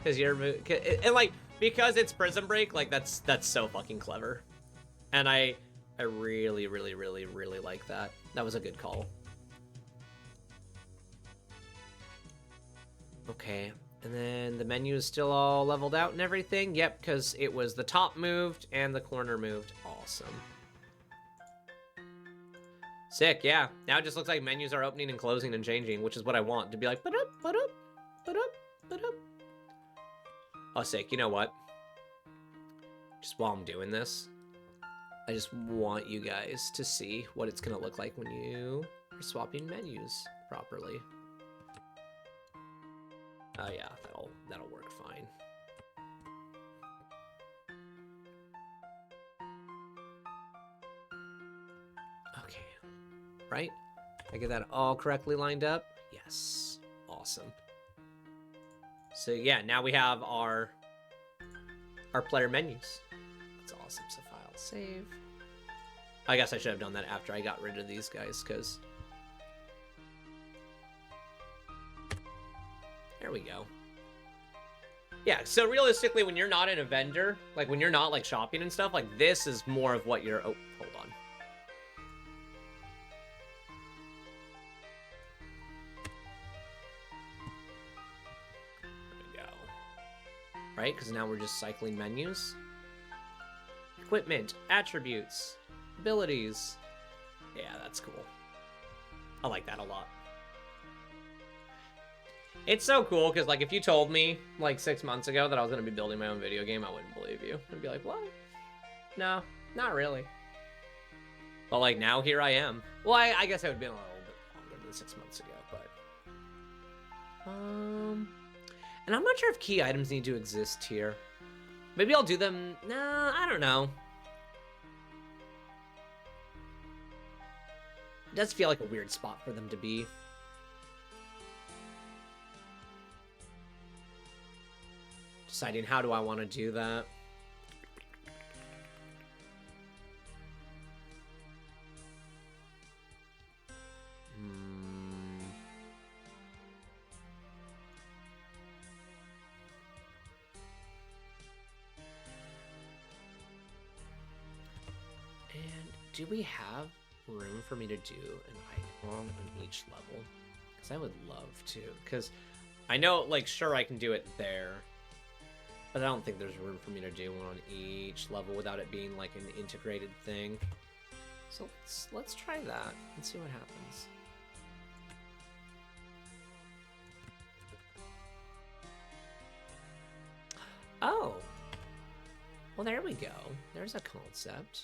and like, because it's Prison Break, like that's so fucking clever. And I really, really, really, really like that. That was a good call. Okay, and then the menu is still all leveled out and everything. Yep, because it was the top moved and the corner moved. Awesome. Sick, yeah. Now it just looks like menus are opening and closing and changing, which is what I want. To be like, ba-dup, ba-dup, ba-dup, ba-dup. Oh, sick. You know what? Just while I'm doing this, I just want you guys to see what it's going to look like when you are swapping menus properly. Oh yeah, that'll work fine. Okay, right? I get that all correctly lined up? Yes, awesome. So yeah, now we have our player menus. That's awesome. So file save. I guess I should have done that after I got rid of these guys, because there we go. Yeah, so realistically, when you're not in a vendor, like when you're not like shopping and stuff, like this is more of what you're... Oh, hold on. There we go. Right, because now we're just cycling menus. Equipment, attributes, abilities. Yeah, that's cool. I like that a lot. It's so cool, because, like, if you told me, like, 6 months ago that I was going to be building my own video game, I wouldn't believe you. I'd be like, what? No, not really. But, like, now here I am. Well, I guess it would have been a little bit longer than 6 months ago, but... And I'm not sure if key items need to exist here. Maybe I'll do them... Nah, I don't know. It does feel like a weird spot for them to be. Deciding how do I want to do that. do we have room for me to do an icon on each level? Because I would love to. Because I know, like, sure, I can do it there. But I don't think there's room for me to do one on each level without it being, like, an integrated thing. So let's try that and see what happens. Oh. Well, there we go. There's a concept.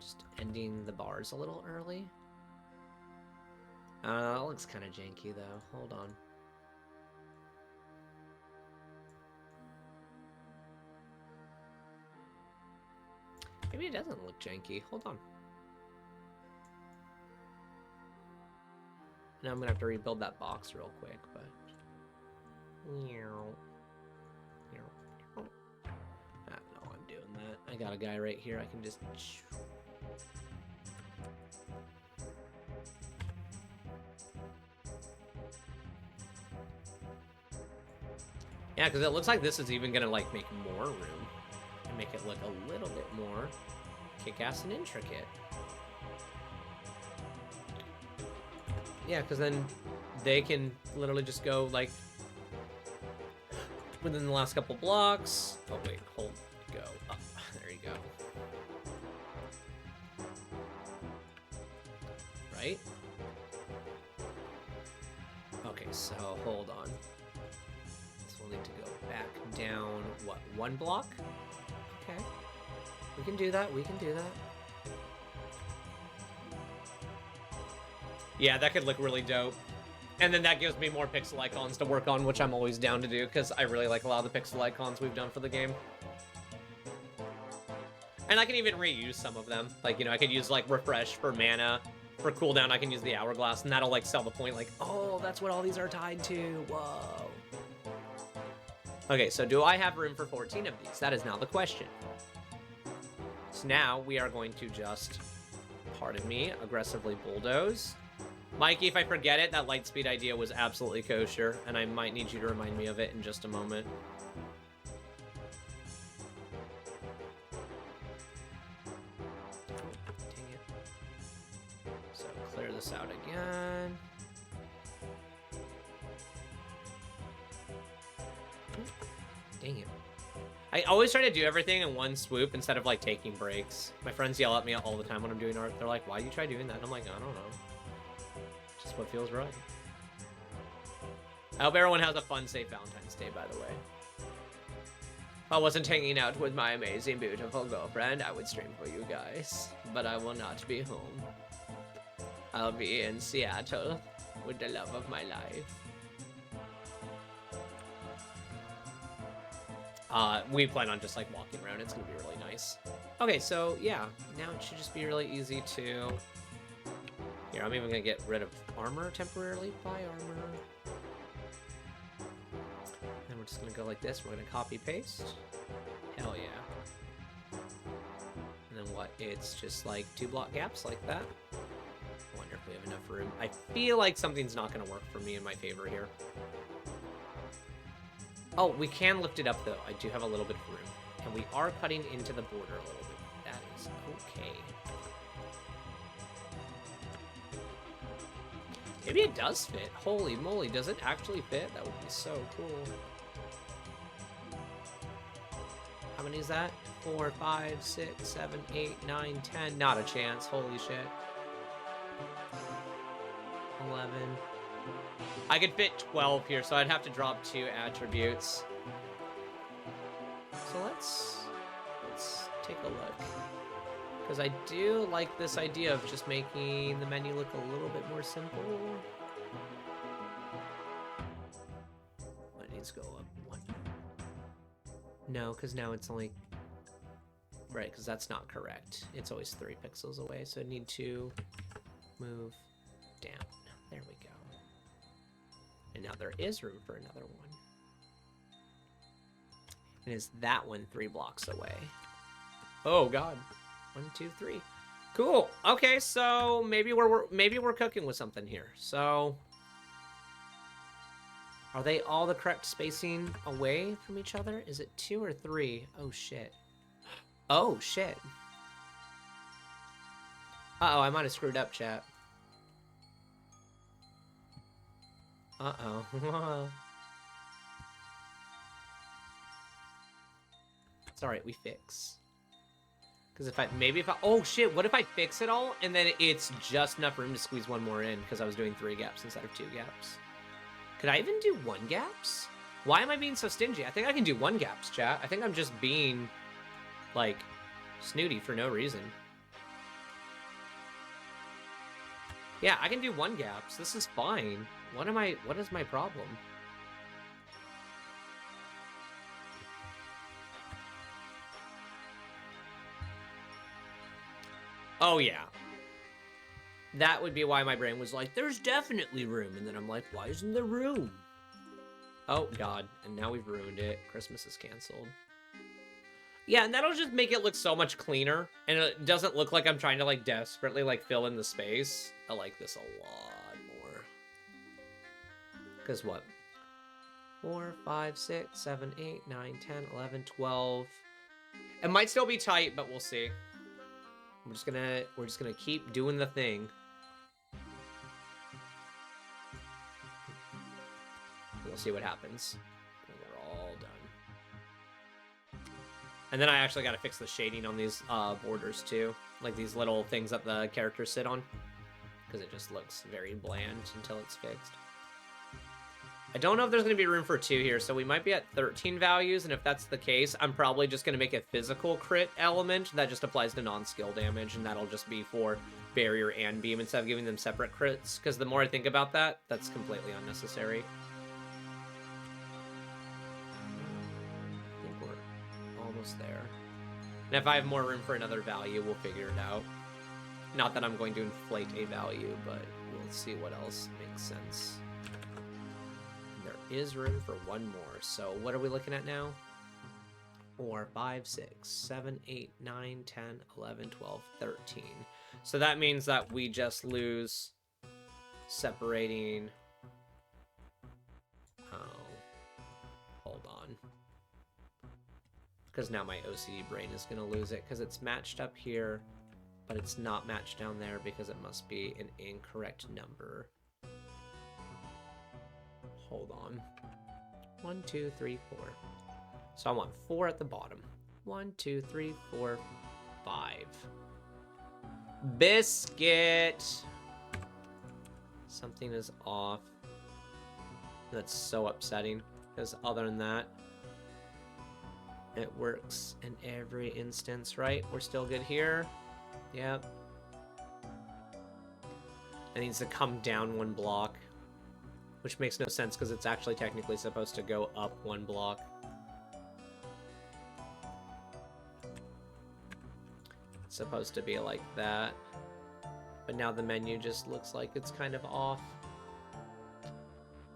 Just ending the bars a little early. That looks kind of janky, though. Hold on. Maybe it doesn't look janky. Hold on. Now I'm gonna have to rebuild that box real quick, but... I don't know I'm doing that. I got a guy right here. I can just... Yeah, because it looks like this is even gonna, like, make more room. And make it look a little bit more kick-ass and intricate. Yeah, because then they can literally just go, like, within the last couple blocks. Oh, wait, hold, go. Oh, there you go. Right? Okay, so hold on. So we'll need to go back down, what, one block? Okay. We can do that, we can do that. Yeah, that could look really dope. And then that gives me more pixel icons to work on, which I'm always down to do, because I really like a lot of the pixel icons we've done for the game. And I can even reuse some of them. Like, you know, I could use, like, refresh for mana. For cooldown, I can use the hourglass, and that'll, like, sell the point, like, oh, that's what all these are tied to. Whoa. Okay, so do I have room for 14 of these? That is now the question. So now we are going to just, pardon me, aggressively bulldoze. Mikey, if I forget it, that light speed idea was absolutely kosher, and I might need you to remind me of it in just a moment. Dang it. So clear this out again. Dang it. I always try to do everything in one swoop instead of, like, taking breaks. My friends yell at me all the time when I'm doing art. They're like, why do you try doing that? And I'm like, I don't know. Just what feels right. I hope everyone has a fun, safe Valentine's Day, by the way. If I wasn't hanging out with my amazing, beautiful girlfriend, I would stream for you guys. But I will not be home. I'll be in Seattle with the love of my life. We plan on just, like, walking around. It's gonna be really nice. Okay, so, yeah. Now it should just be really easy to... Here, I'm even gonna get rid of armor temporarily. Buy armor. And we're just gonna go like this. We're gonna copy paste. Hell yeah. And then what? It's just like 2 block gaps like that. I wonder if we have enough room. I feel like something's not gonna work for me in my favor here. Oh, we can lift it up though. I do have a little bit of room. And we are cutting into the border a little bit. That is okay. Maybe it does fit. Holy moly, does it actually fit? That would be so cool. How many is that? 4, 5, 6, 7, 8, 9, 10. Not a chance. Holy shit. 11. I could fit 12 here, so I'd have to drop 2 attributes. So let's take a look. Because I do like this idea of just making the menu look a little bit more simple. It needs to go up 1. No, because now it's only... Right, because that's not correct. It's always 3 pixels away, so I need to move down. There we go. And now there is room for another one. And is that one 3 blocks away? Oh, God. 1, 2, 3. Cool. Okay, so maybe we're cooking with something here. So, are they all the correct spacing away from each other? Is it 2 or 3? Oh shit. Oh shit. Uh-oh, I might have screwed up, chat. Uh-oh. It's alright, we fix. Because if I, oh shit, what if I fix it all, and then it's just enough room to squeeze one more in, because I was doing 3 gaps instead of 2 gaps. Could I even do 1 gaps? Why am I being so stingy? I think I can do 1 gaps, chat. I think I'm just being, like, snooty for no reason. Yeah, I can do 1 gaps. This is fine. What is my problem? Oh, yeah. That would be why my brain was like, there's definitely room. And then I'm like, why isn't there room? Oh, God. And now we've ruined it. Christmas is canceled. Yeah, and that'll just make it look so much cleaner. And it doesn't look like I'm trying to, like, desperately, like, fill in the space. I like this a lot more. Because what? 4, 5, 6, 7, 8, 9, 10, 11, 12. It might still be tight, but we'll see. We're just gonna keep doing the thing. We'll see what happens. And we're all done. And then I actually gotta fix the shading on these borders too. Like these little things that the characters sit on. Because it just looks very bland until it's fixed. I don't know if there's going to be room for 2 here, so we might be at 13 values, and if that's the case, I'm probably just going to make a physical crit element that just applies to non-skill damage, and that'll just be for barrier and beam instead of giving them separate crits, because the more I think about that, that's completely unnecessary. I think we're almost there. And if I have more room for another value, we'll figure it out. Not that I'm going to inflate a value, but we'll see what else makes sense. There is room for 1 more. So what are we looking at now? 4, 5, 6, 7, 8, 9, 10, 11, 12, 13. So that means that we just lose separating... Oh. Hold on. Because now my OCD brain is going to lose it because it's matched up here, but it's not matched down there because it must be an incorrect number. Hold on. 1, 2, 3, 4. So I want 4 at the bottom. 1, 2, 3, 4, 5. Biscuit! Something is off. That's so upsetting. Because other than that, it works in every instance, right? We're still good here. Yep. It needs to come down 1 block. Which makes no sense because it's actually technically supposed to go up 1 block. It's supposed to be like that. But now the menu just looks like it's kind of off.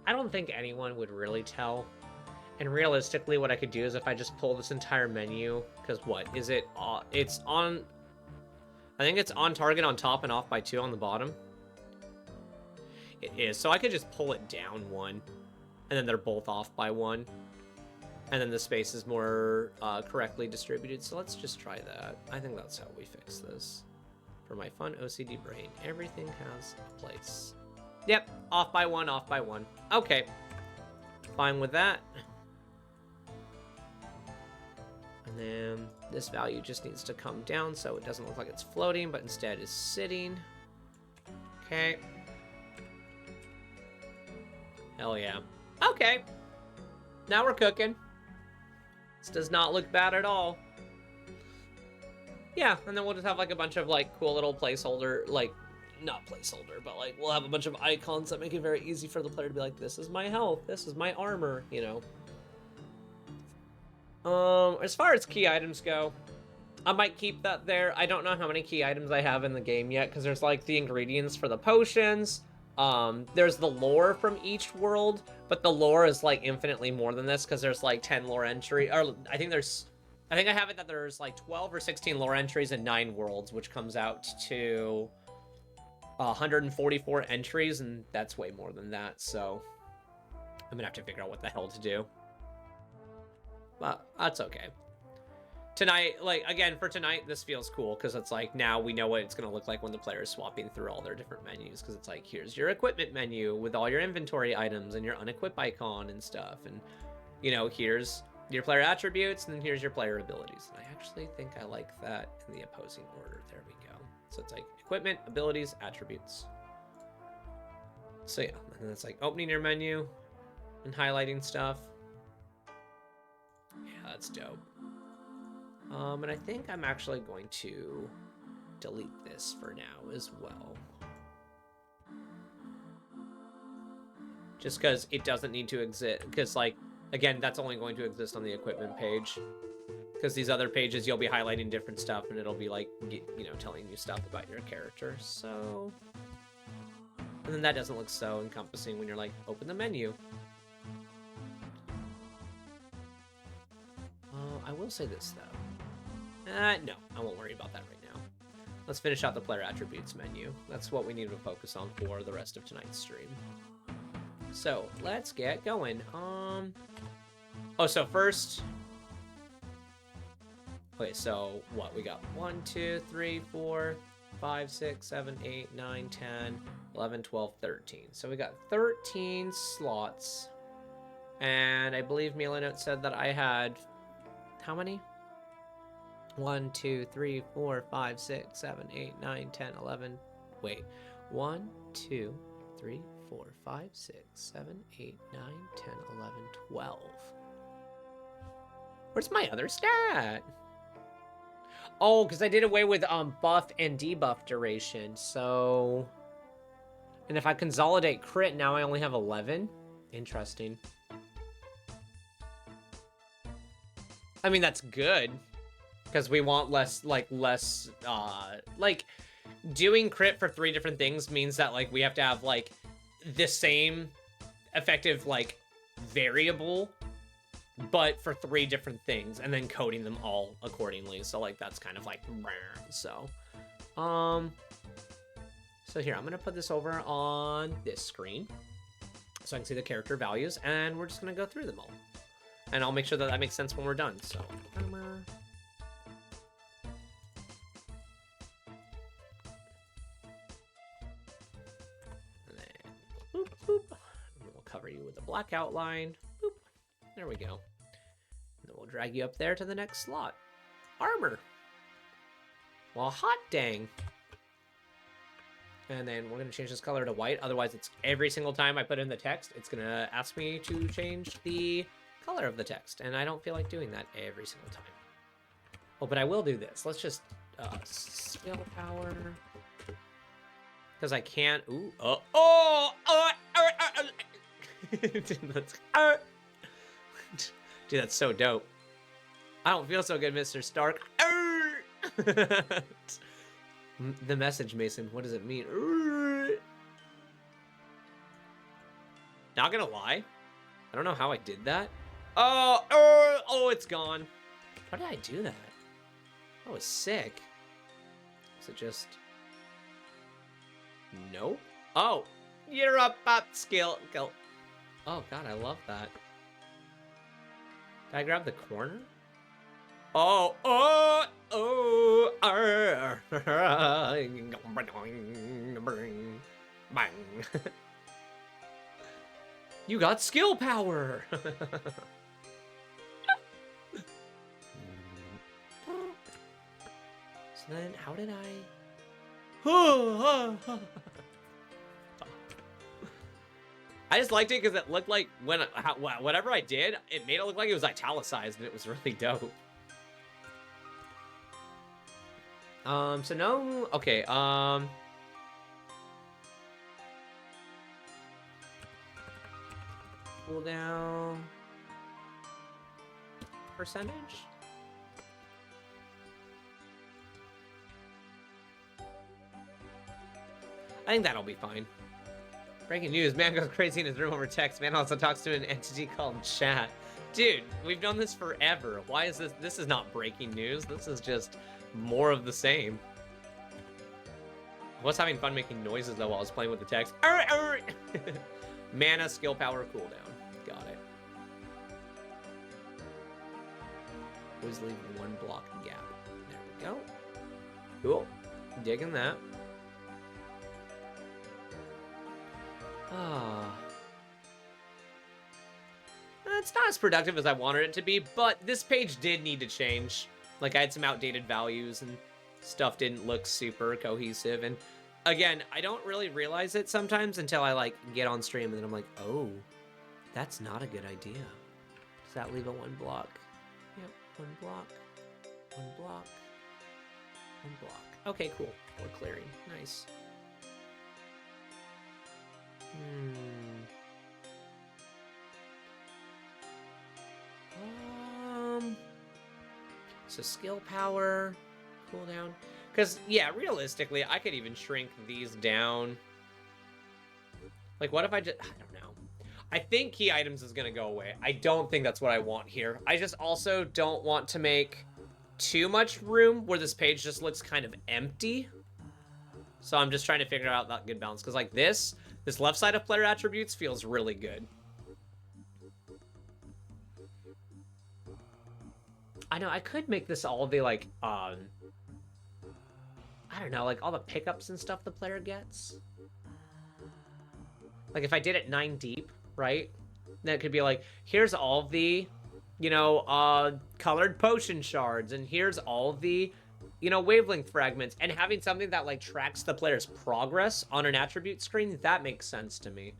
I don't think anyone would really tell. And realistically, what I could do is if I just pull this entire menu, because what is it? It's on... I think it's on target on top and off by 2 on the bottom. It is, so I could just pull it down 1, and then they're both off by 1, and then the space is more correctly distributed, so let's just try that. I think that's how we fix this. For my fun OCD brain, everything has a place. Yep, off by 1, off by 1. Okay, fine with that. And then this value just needs to come down so it doesn't look like it's floating, but instead is sitting. Okay. Hell yeah. Okay. Now we're cooking. This does not look bad at all. Yeah, and then we'll just have like a bunch of like cool little placeholder, like, not placeholder, but like we'll have a bunch of icons that make it very easy for the player to be like, this is my health, this is my armor, you know. As far as key items go, I might keep that there. I don't know how many key items I have in the game yet, because there's like the ingredients for the potions. There's the lore from each world, but the lore is like infinitely more than this because there's like 10 lore entry, or I think I have it that there's like 12 or 16 lore entries in 9 worlds, which comes out to 144 entries, and that's way more than that, so I'm gonna have to figure out what the hell to do. But that's okay. tonight, like, again, for tonight, this feels cool because it's like now we know what it's going to look like when the player is swapping through all their different menus, because it's like, here's your equipment menu with all your inventory items and your unequip icon and stuff, and you know, here's your player attributes, and then here's your player abilities. And I actually think I like that in the opposing order. There we go. So it's like equipment, abilities, attributes. So yeah, and then it's like opening your menu and highlighting stuff. Yeah, that's dope. And I think I'm actually going to delete this for now as well. Just because it doesn't need to exist, because like, again, that's only going to exist on the equipment page. Because these other pages, you'll be highlighting different stuff, and it'll be like, you know, telling you stuff about your character. So, and then that doesn't look so encompassing when you're like, open the menu. I will say this though. No, I won't worry about that right now. Let's finish out the player attributes menu. That's what we need to focus on for the rest of tonight's stream. So let's get going. Oh, so first. Okay, so what we got? 1, 2, 3, 4, 5, 6, 7, 8, 9, 10, 11, 12, 13. So we got 13 slots. And I believe Milanote said that I had how many? 1, 2, 3, 4, 5, 6, 7, 8, 9, 10, 11. Wait. 1, 2, 3, 4, 5, 6, 7, 8, 9, 10, 11, 12. Where's my other stat? Oh, because I did away with buff and debuff duration. So, and if I consolidate crit, now I only have 11. Interesting. I mean, that's good, because we want less, like, doing crit for 3 different things means that, like, we have to have, like, the same effective, like, variable, but for 3 different things, and then coding them all accordingly. So, like, that's kind of, like, so here, I'm gonna put this over on this screen, so I can see the character values, and we're just gonna go through them all. And I'll make sure that that makes sense when we're done, so. And then, boop, boop. And we'll cover you with a black outline. Boop. There we go. And then we'll drag you up there to the next slot. Armor. Well, hot dang. And then we're gonna change this color to white. Otherwise, it's every single time I put in the text, it's gonna ask me to change the color of the text, and I don't feel like doing that every single time. Oh, but I will do this. Let's just skill power, because I can't. Ooh, dude, that's so dope. I don't feel so good, Mr. Stark. The message, Mason. What does it mean? Not gonna lie, I don't know how I did that. Oh, it's gone. How did I do that? That was sick. Was it just... Nope. Oh, you're up skill. Go. Oh, God, I love that. Did I grab the corner? Oh, bang. You got skill power. So then, how did I... I just liked it because it looked like whatever I did, it made it look like it was italicized, and it was really dope. So no, okay, cooldown percentage. I think that'll be fine. Breaking news, man goes crazy in his room over text. Man also talks to an entity called chat. Dude, we've done this forever. Why is this? This is not breaking news. This is just more of the same. I was having fun making noises though while I was playing with the text. Mana, skill power, cooldown. Got it. Always leave one block gap. There we go. Cool. Digging that. Ah. It's not as productive as I wanted it to be, but this page did need to change. Like, I had some outdated values and stuff didn't look super cohesive. And again, I don't really realize it sometimes until I, like, get on stream and then I'm like, oh, that's not a good idea. Does that leave a one block? Yep, one block, one block, one block. Okay, cool. We're clearing. Nice. So skill power, cooldown. Because, yeah, realistically, I could even shrink these down. Like, what if I just... I don't know. I think key items is going to go away. I don't think that's what I want here. I just also don't want to make too much room where this page just looks kind of empty. So I'm just trying to figure out that good balance. Because, like, this left side of player attributes feels really good. I know, I could make this all the, like, I don't know, like, all the pickups and stuff the player gets. Like, if I did it 9 deep, right? Then it could be like, here's all the, you know, colored potion shards, and here's all the, you know, wavelength fragments, and having something that, like, tracks the player's progress on an attribute screen, that makes sense to me.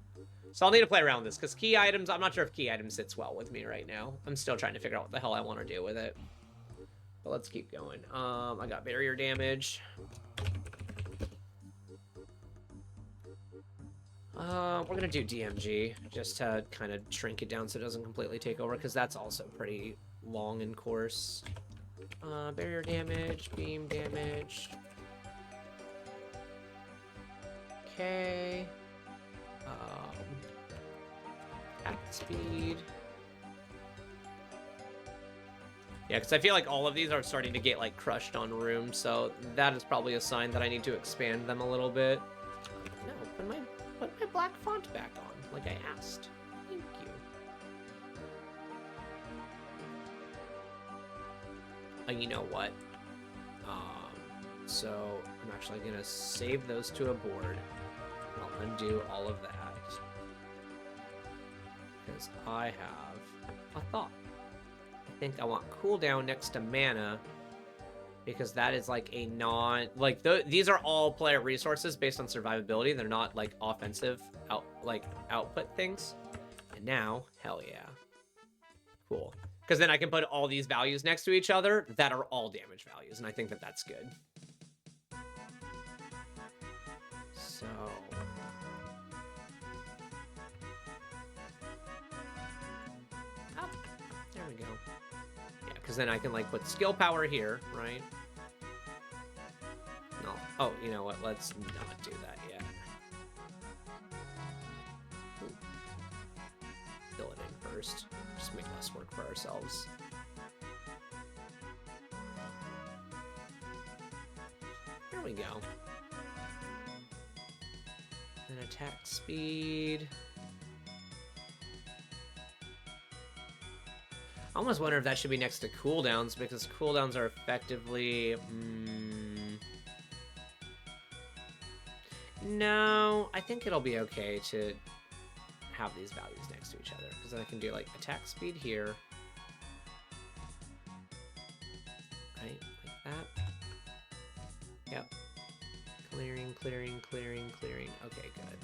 So I'll need to play around with this, because key items, I'm not sure if key items sits well with me right now. I'm still trying to figure out what the hell I want to do with it. But let's keep going. I got barrier damage. We're going to do DMG, just to kind of shrink it down so it doesn't completely take over, because that's also pretty long in course. Barrier damage, beam damage. Okay. Attack speed. Yeah, because I feel like all of these are starting to get, like, crushed on room, so that is probably a sign that I need to expand them a little bit. No, put my black font back on, like I asked. Thank you. You know what? So I'm actually gonna save those to a board. I'll undo all of that. Because I have a thought. I think I want cooldown next to mana, because that is like a non... Like, these are all player resources based on survivability. They're not, like, offensive output things. And now, hell yeah. Cool. Because then I can put all these values next to each other that are all damage values, and I think that that's good. So... Oh, there we go. Yeah, because then I can, like, put skill power here, right? No. Oh, you know what? Let's not do that yet. Ooh. Fill it in first. Just make less work for ourselves. There we go. Then attack speed. I almost wonder if that should be next to cooldowns, because cooldowns are effectively... No, I think it'll be okay to have these values next to each other, because then I can do, like, attack speed here. Right, like that. Yep. Clearing, clearing, clearing, clearing. Okay, good.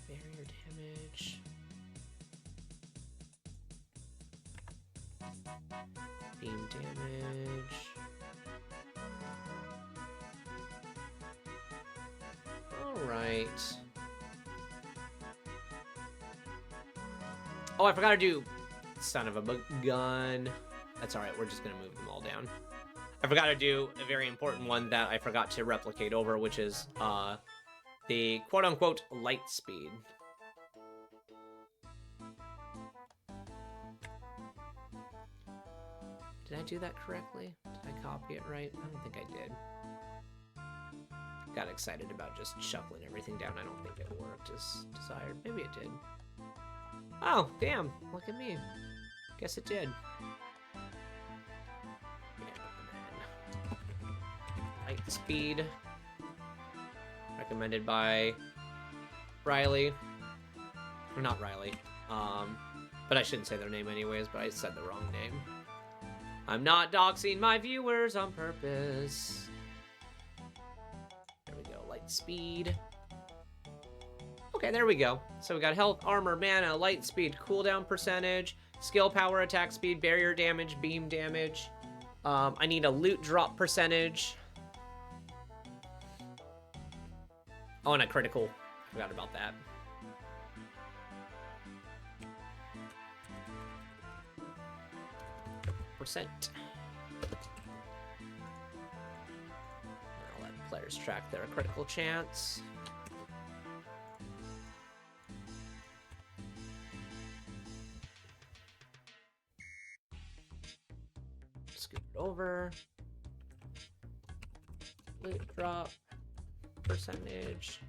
Barrier damage. Beam damage. Alright. Oh, I forgot to do son of a gun. That's alright, we're just gonna move them all down. I forgot to do a very important one that I forgot to replicate over, which is the quote-unquote light speed. Did I do that correctly? Did I copy it right? I don't think I did. Got excited about just shuffling everything down. I don't think it worked as desired. Maybe it did. Oh, damn. Look at me. Guess it did. Light speed. Recommended by Riley. Or not Riley. But I shouldn't say their name anyways, but I said the wrong name. I'm not doxing my viewers on purpose. There we go, light speed. Okay, there we go. So we got health, armor, mana, light speed, cooldown percentage, skill power, attack speed, barrier damage, beam damage. I need a loot drop percentage. Oh, and a critical. Forgot about that. Percent. I'll let players track their critical chance. Scoot it over. Loot drop percentage.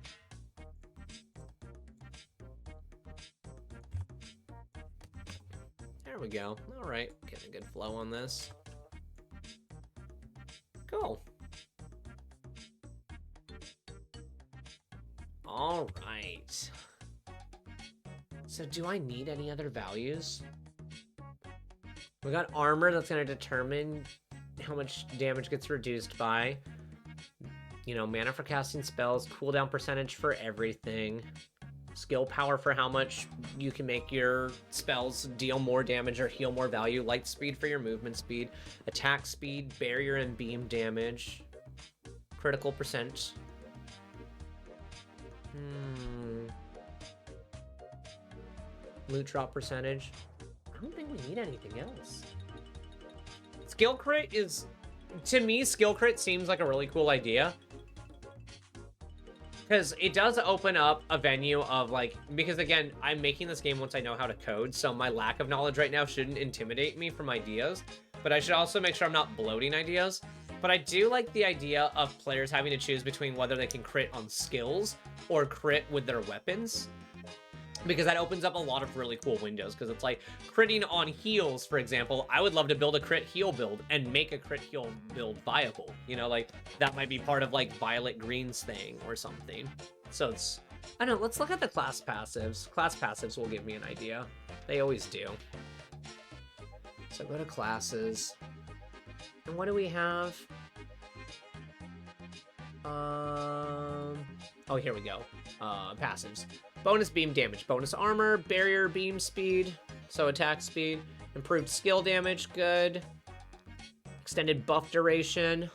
There we go. All right, getting a good flow on this. Cool. All right. So do I need any other values? We got armor that's going to determine how much damage gets reduced by. You know, mana for casting spells, cooldown percentage for everything. Skill power for how much you can make your spells deal more damage or heal more value. Light speed for your movement speed. Attack speed, barrier and beam damage. Critical percent. Loot drop percentage. I don't think we need anything else. Skill crit is... To me, skill crit seems like a really cool idea. Because it does open up a venue of, like... Because, again, I'm making this game once I know how to code, so my lack of knowledge right now shouldn't intimidate me from ideas. But I should also make sure I'm not bloating ideas. But I do like the idea of players having to choose between whether they can crit on skills or crit with their weapons. Because that opens up a lot of really cool windows. Because it's like, critting on heals, for example, I would love to build a crit heal build and make a crit heal build viable. You know, like, that might be part of, like, Violet Green's thing or something. So it's... I don't know, let's look at the class passives. Class passives will give me an idea. They always do. So go to classes. And what do we have? Oh, here we go. Passives. Bonus beam damage, bonus armor, barrier beam speed, so attack speed, improved skill damage, good. Extended buff duration.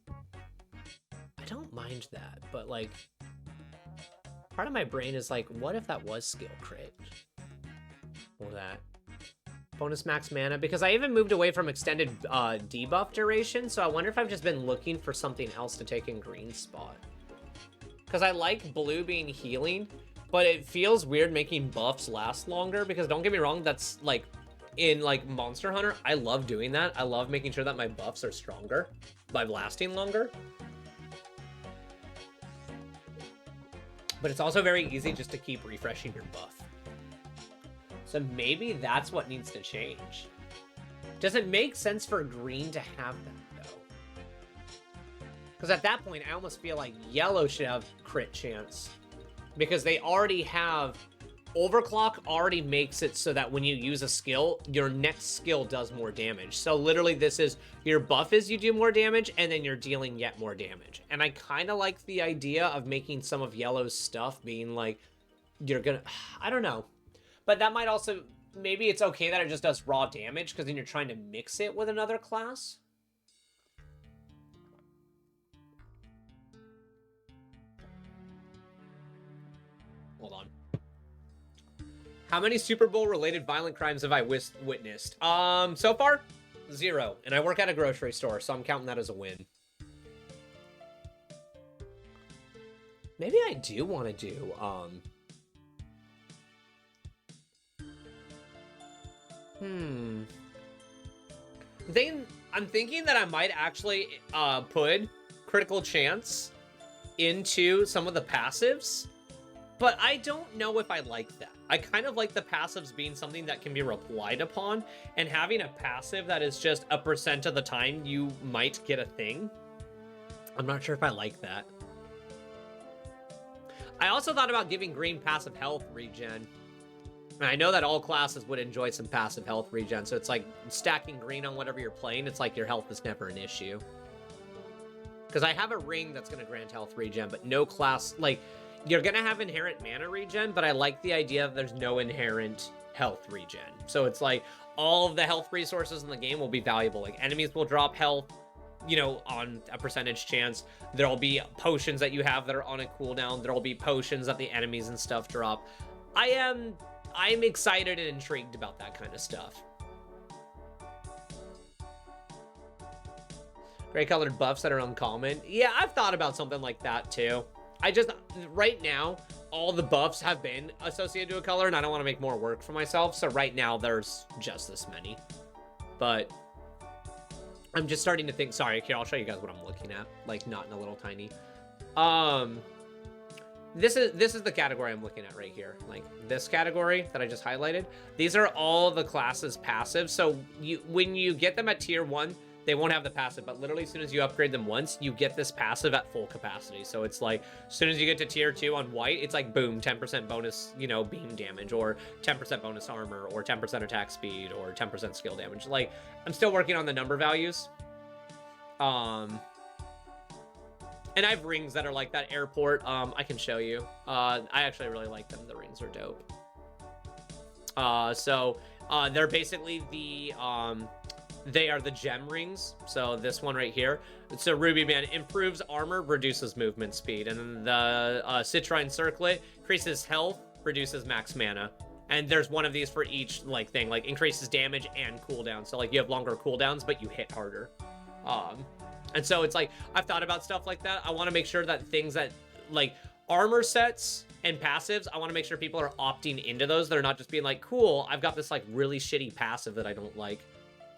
I don't mind that, but like, part of my brain is like, what if that was skill crit? Or that. Bonus max mana, because I even moved away from extended debuff duration, so I wonder if I've just been looking for something else to take in green's spot. Because I like blue being healing, but it feels weird making buffs last longer, because don't get me wrong, that's like, in like Monster Hunter, I love doing that. I love making sure that my buffs are stronger by lasting longer. But it's also very easy just to keep refreshing your buff. So maybe that's what needs to change. Does it make sense for green to have that, though? Because at that point, I almost feel like yellow should have crit chance. Because they already have... Overclock already makes it so that when you use a skill, your next skill does more damage. So literally this is, your buff is you do more damage, and then you're dealing yet more damage. And I kind of like the idea of making some of yellow's stuff being like, you're gonna... I don't know. But that might also... Maybe it's okay that it just does raw damage, because then you're trying to mix it with another class. Hold on. How many Super Bowl related violent crimes have I witnessed? So far, 0. And I work at a grocery store, so I'm counting that as a win. Maybe I do want to do, I'm thinking that I might actually, put critical chance into some of the passives. but I don't know if I like that. I kind of like the passives being something that can be relied upon, and having a passive that is just a % of the time you might get a thing. I'm not sure if I like that. I also thought about giving green passive health regen. And I know that all classes would enjoy some passive health regen, so it's like stacking green on whatever you're playing, it's like your health is never an issue. Because I have a ring that's going to grant health regen, but no class, like, you're going to have inherent mana regen, but I like the idea that there's no inherent health regen. So it's like, all of the health resources in the game will be valuable. Like, enemies will drop health, you know, on a percentage chance. There'll be potions that you have that are on a cooldown. There'll be potions that the enemies and stuff drop. I'm excited and intrigued about that kind of stuff. Gray colored buffs that are uncommon. Yeah, I've thought about something like that too. Right now, all the buffs have been associated to a color, and I don't want to make more work for myself. So right now, there's just this many. But I'm just starting to think, sorry, here, I'll show you guys what I'm looking at. Like, not in a little tiny. This is the category I'm looking at right here. Like, this category that I just highlighted. These are all the classes passive. So when you get them at tier 1, they won't have the passive, but literally as soon as you upgrade them once, you get this passive at full capacity. So it's like, as soon as you get to tier 2 on white, it's like, boom, 10% bonus, you know, beam damage, or 10% bonus armor, or 10% attack speed, or 10% skill damage. Like, I'm still working on the number values. And I have rings that are like that. Airport, I can show you. I actually really like them. The rings are dope. They're basically they are the gem rings. So this one right here. So Ruby Band improves armor, reduces movement speed. And then the Citrine Circlet increases health, reduces max mana. And there's one of these for each like thing, like increases damage and cooldown. So like you have longer cooldowns, but you hit harder. And so it's like, I've thought about stuff like that. I want to make sure that things that like armor sets and passives, I want to make sure people are opting into those. They're not just being like, cool, I've got this like really shitty passive that I don't like.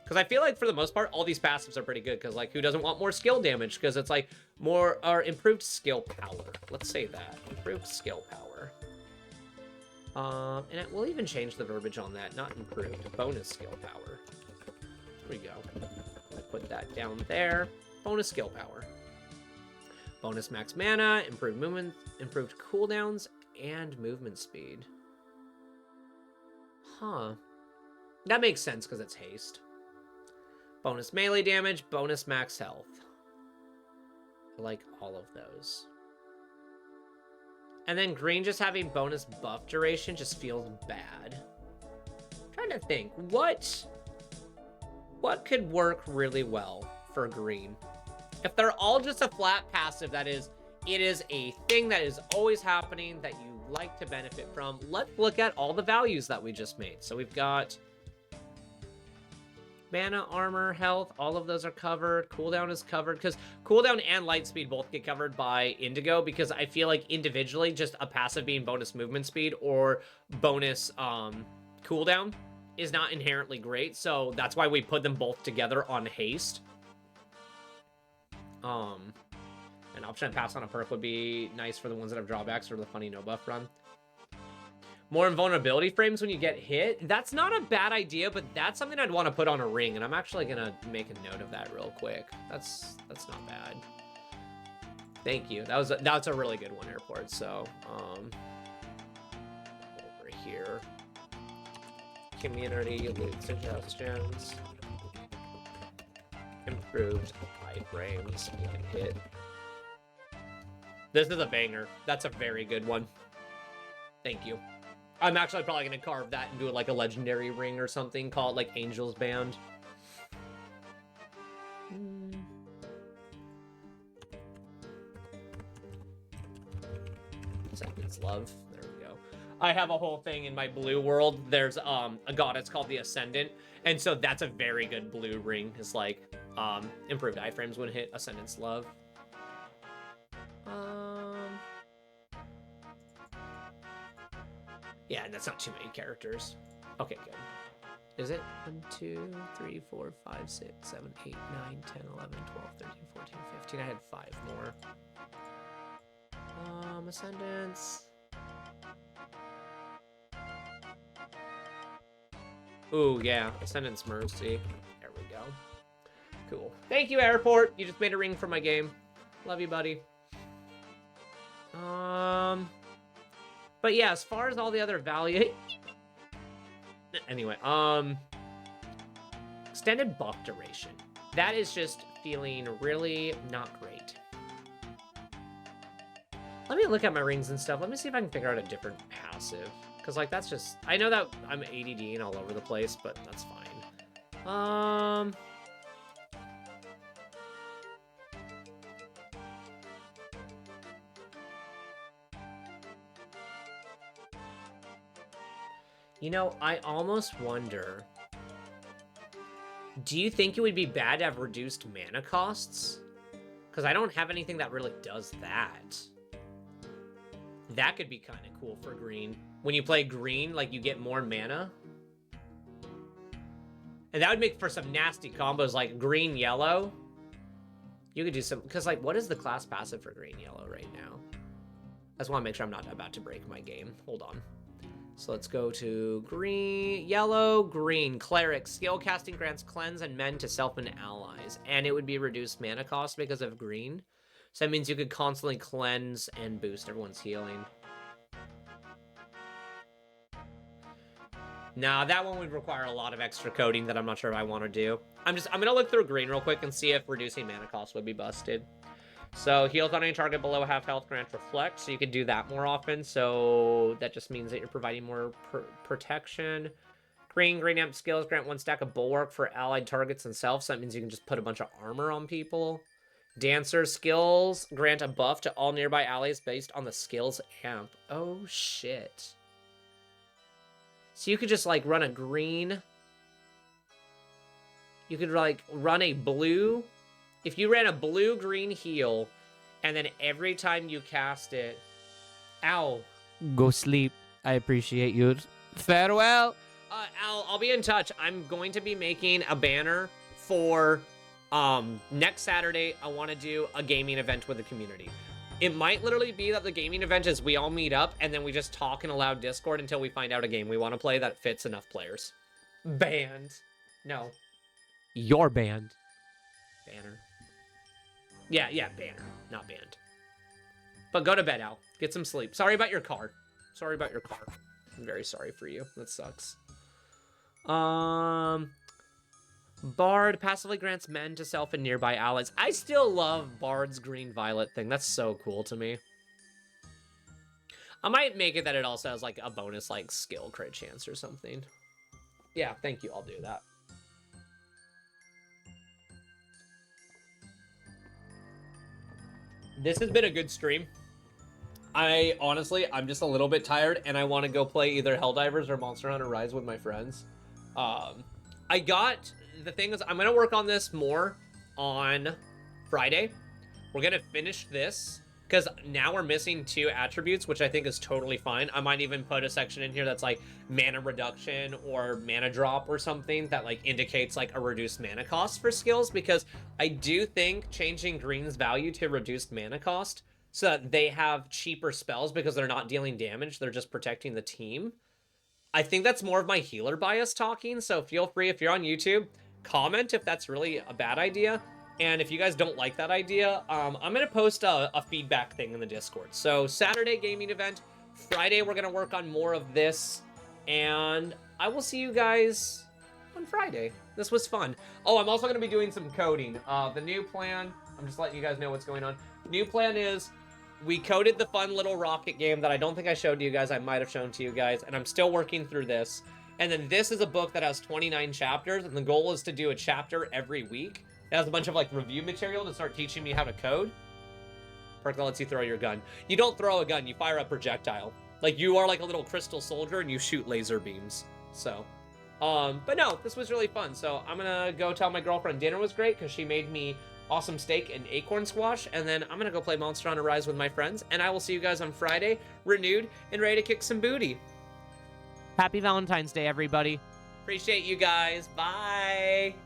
Because I feel like for the most part, all these passives are pretty good. Because like, who doesn't want more skill damage? Because it's like more or improved skill power. Let's say that. Improved skill power. And we'll even change the verbiage on that. Not improved. Bonus skill power. There we go. I put that down there. Bonus skill power. Bonus max mana. Improved movement. Improved cooldowns. And movement speed. Huh. That makes sense because it's haste. Bonus melee damage, bonus max health. I like all of those. And then green just having bonus buff duration just feels bad. I'm trying to think, what could work really well for green? If they're all just a flat passive that is, it is a thing that is always happening that you like to benefit from, let's look at all the values that we just made. So we've got mana, armor, health, all of those are covered. Cooldown is covered, because cooldown and light speed both get covered by Indigo, because I feel like individually, just a passive being bonus movement speed or bonus cooldown is not inherently great, so that's why we put them both together on haste. An option to pass on a perk would be nice for the ones that have drawbacks or the funny no buff run. More invulnerability frames when you get hit. That's not a bad idea, but that's something I'd want to put on a ring, and I'm actually gonna make a note of that real quick. That's not bad. Thank you. That's a really good one, Airport. So over here, community loot suggestions, improved iframes you can hit. This is a banger. That's a very good one. Thank you. I'm actually probably going to carve that and do like a legendary ring or something. Call it like Angel's Band. Seconds love. There we go. I have a whole thing in my blue world. There's a goddess called the Ascendant. And so that's a very good blue ring. It's like improved iframes when hit Ascendant's love. Yeah, and that's not too many characters. Okay, good. Is it? 1, 2, 3, 4, 5, 6, 7, 8, 9, 10, 11, 12, 13, 14, 15. I had 5 more. Ascendants. Ooh, yeah. Ascendant's Mercy. There we go. Cool. Thank you, Airport. You just made a ring for my game. Love you, buddy. But yeah, as far as all the other value... Anyway, extended buff duration. That is just feeling really not great. Let me look at my rings and stuff. Let me see if I can figure out a different passive. Because, like, that's just... I know that I'm ADD and all over the place, but that's fine. You know, I almost wonder... Do you think it would be bad to have reduced mana costs? Because I don't have anything that really does that. That could be kind of cool for green. When you play green, like, you get more mana. And that would make for some nasty combos, like green-yellow. You could do some... Because, like, what is the class passive for green-yellow right now? I just want to make sure I'm not about to break my game. Hold on. So let's go to green, yellow, green. Cleric. Skill casting grants cleanse and mend to self and allies. And it would be reduced mana cost because of green. So that means you could constantly cleanse and boost everyone's healing. Nah, that one would require a lot of extra coding that I'm not sure if I want to do. I'm gonna look through green real quick and see if reducing mana cost would be busted. So heals on any target below half health grant reflect, so you can do that more often. So that just means that you're providing more protection. Green amp skills grant 1 stack of bulwark for allied targets and self, so that means you can just put a bunch of armor on people. Dancer skills grant a buff to all nearby allies based on the skills amp. Oh shit. So you could just like run a green. You could like run a blue. If you ran a blue-green heal, and then every time you cast it... Ow. Go sleep. I appreciate you. Farewell. Al, I'll be in touch. I'm going to be making a banner for next Saturday. I want to do a gaming event with the community. It might literally be that the gaming event is we all meet up, and then we just talk in a loud Discord until we find out a game we want to play that fits enough players. Band. No. Your band. Banner. Yeah, banner, not band. But go to bed, Al. Get some sleep. Sorry about your car. Sorry about your car. I'm very sorry for you. That sucks. Bard passively grants men to self and nearby allies. I still love Bard's green-violet thing. That's so cool to me. I might make it that it also has, like, a bonus, like, skill crit chance or something. Yeah, thank you. I'll do that. This has been a good stream. I'm just a little bit tired, and I want to go play either Helldivers or Monster Hunter Rise with my friends. The thing is, I'm going to work on this more on Friday. We're going to finish this, because now we're missing 2 attributes, which I think is totally fine. I might even put a section in here that's like mana reduction or mana drop or something that like indicates like a reduced mana cost for skills, because I do think changing green's value to reduced mana cost so that they have cheaper spells because they're not dealing damage, they're just protecting the team. I think that's more of my healer bias talking, so feel free, if you're on YouTube, comment if that's really a bad idea. And if you guys don't like that idea, I'm going to post a feedback thing in the Discord. So Saturday gaming event, Friday we're going to work on more of this, and I will see you guys on Friday. This was fun. Oh, I'm also going to be doing some coding. The new plan, I'm just letting you guys know what's going on. The new plan is we coded the fun little rocket game that I don't think I showed to you guys. I might have shown to you guys, and I'm still working through this. And then this is a book that has 29 chapters, and the goal is to do a chapter every week. It has a bunch of like review material to start teaching me how to code. Perk that lets you throw your gun. You don't throw a gun, you fire a projectile. Like you are like a little crystal soldier and you shoot laser beams. So, but no, this was really fun. So I'm gonna go tell my girlfriend dinner was great because she made me awesome steak and acorn squash. And then I'm gonna go play Monster Hunter Rise with my friends. And I will see you guys on Friday, renewed and ready to kick some booty. Happy Valentine's Day, everybody. Appreciate you guys. Bye.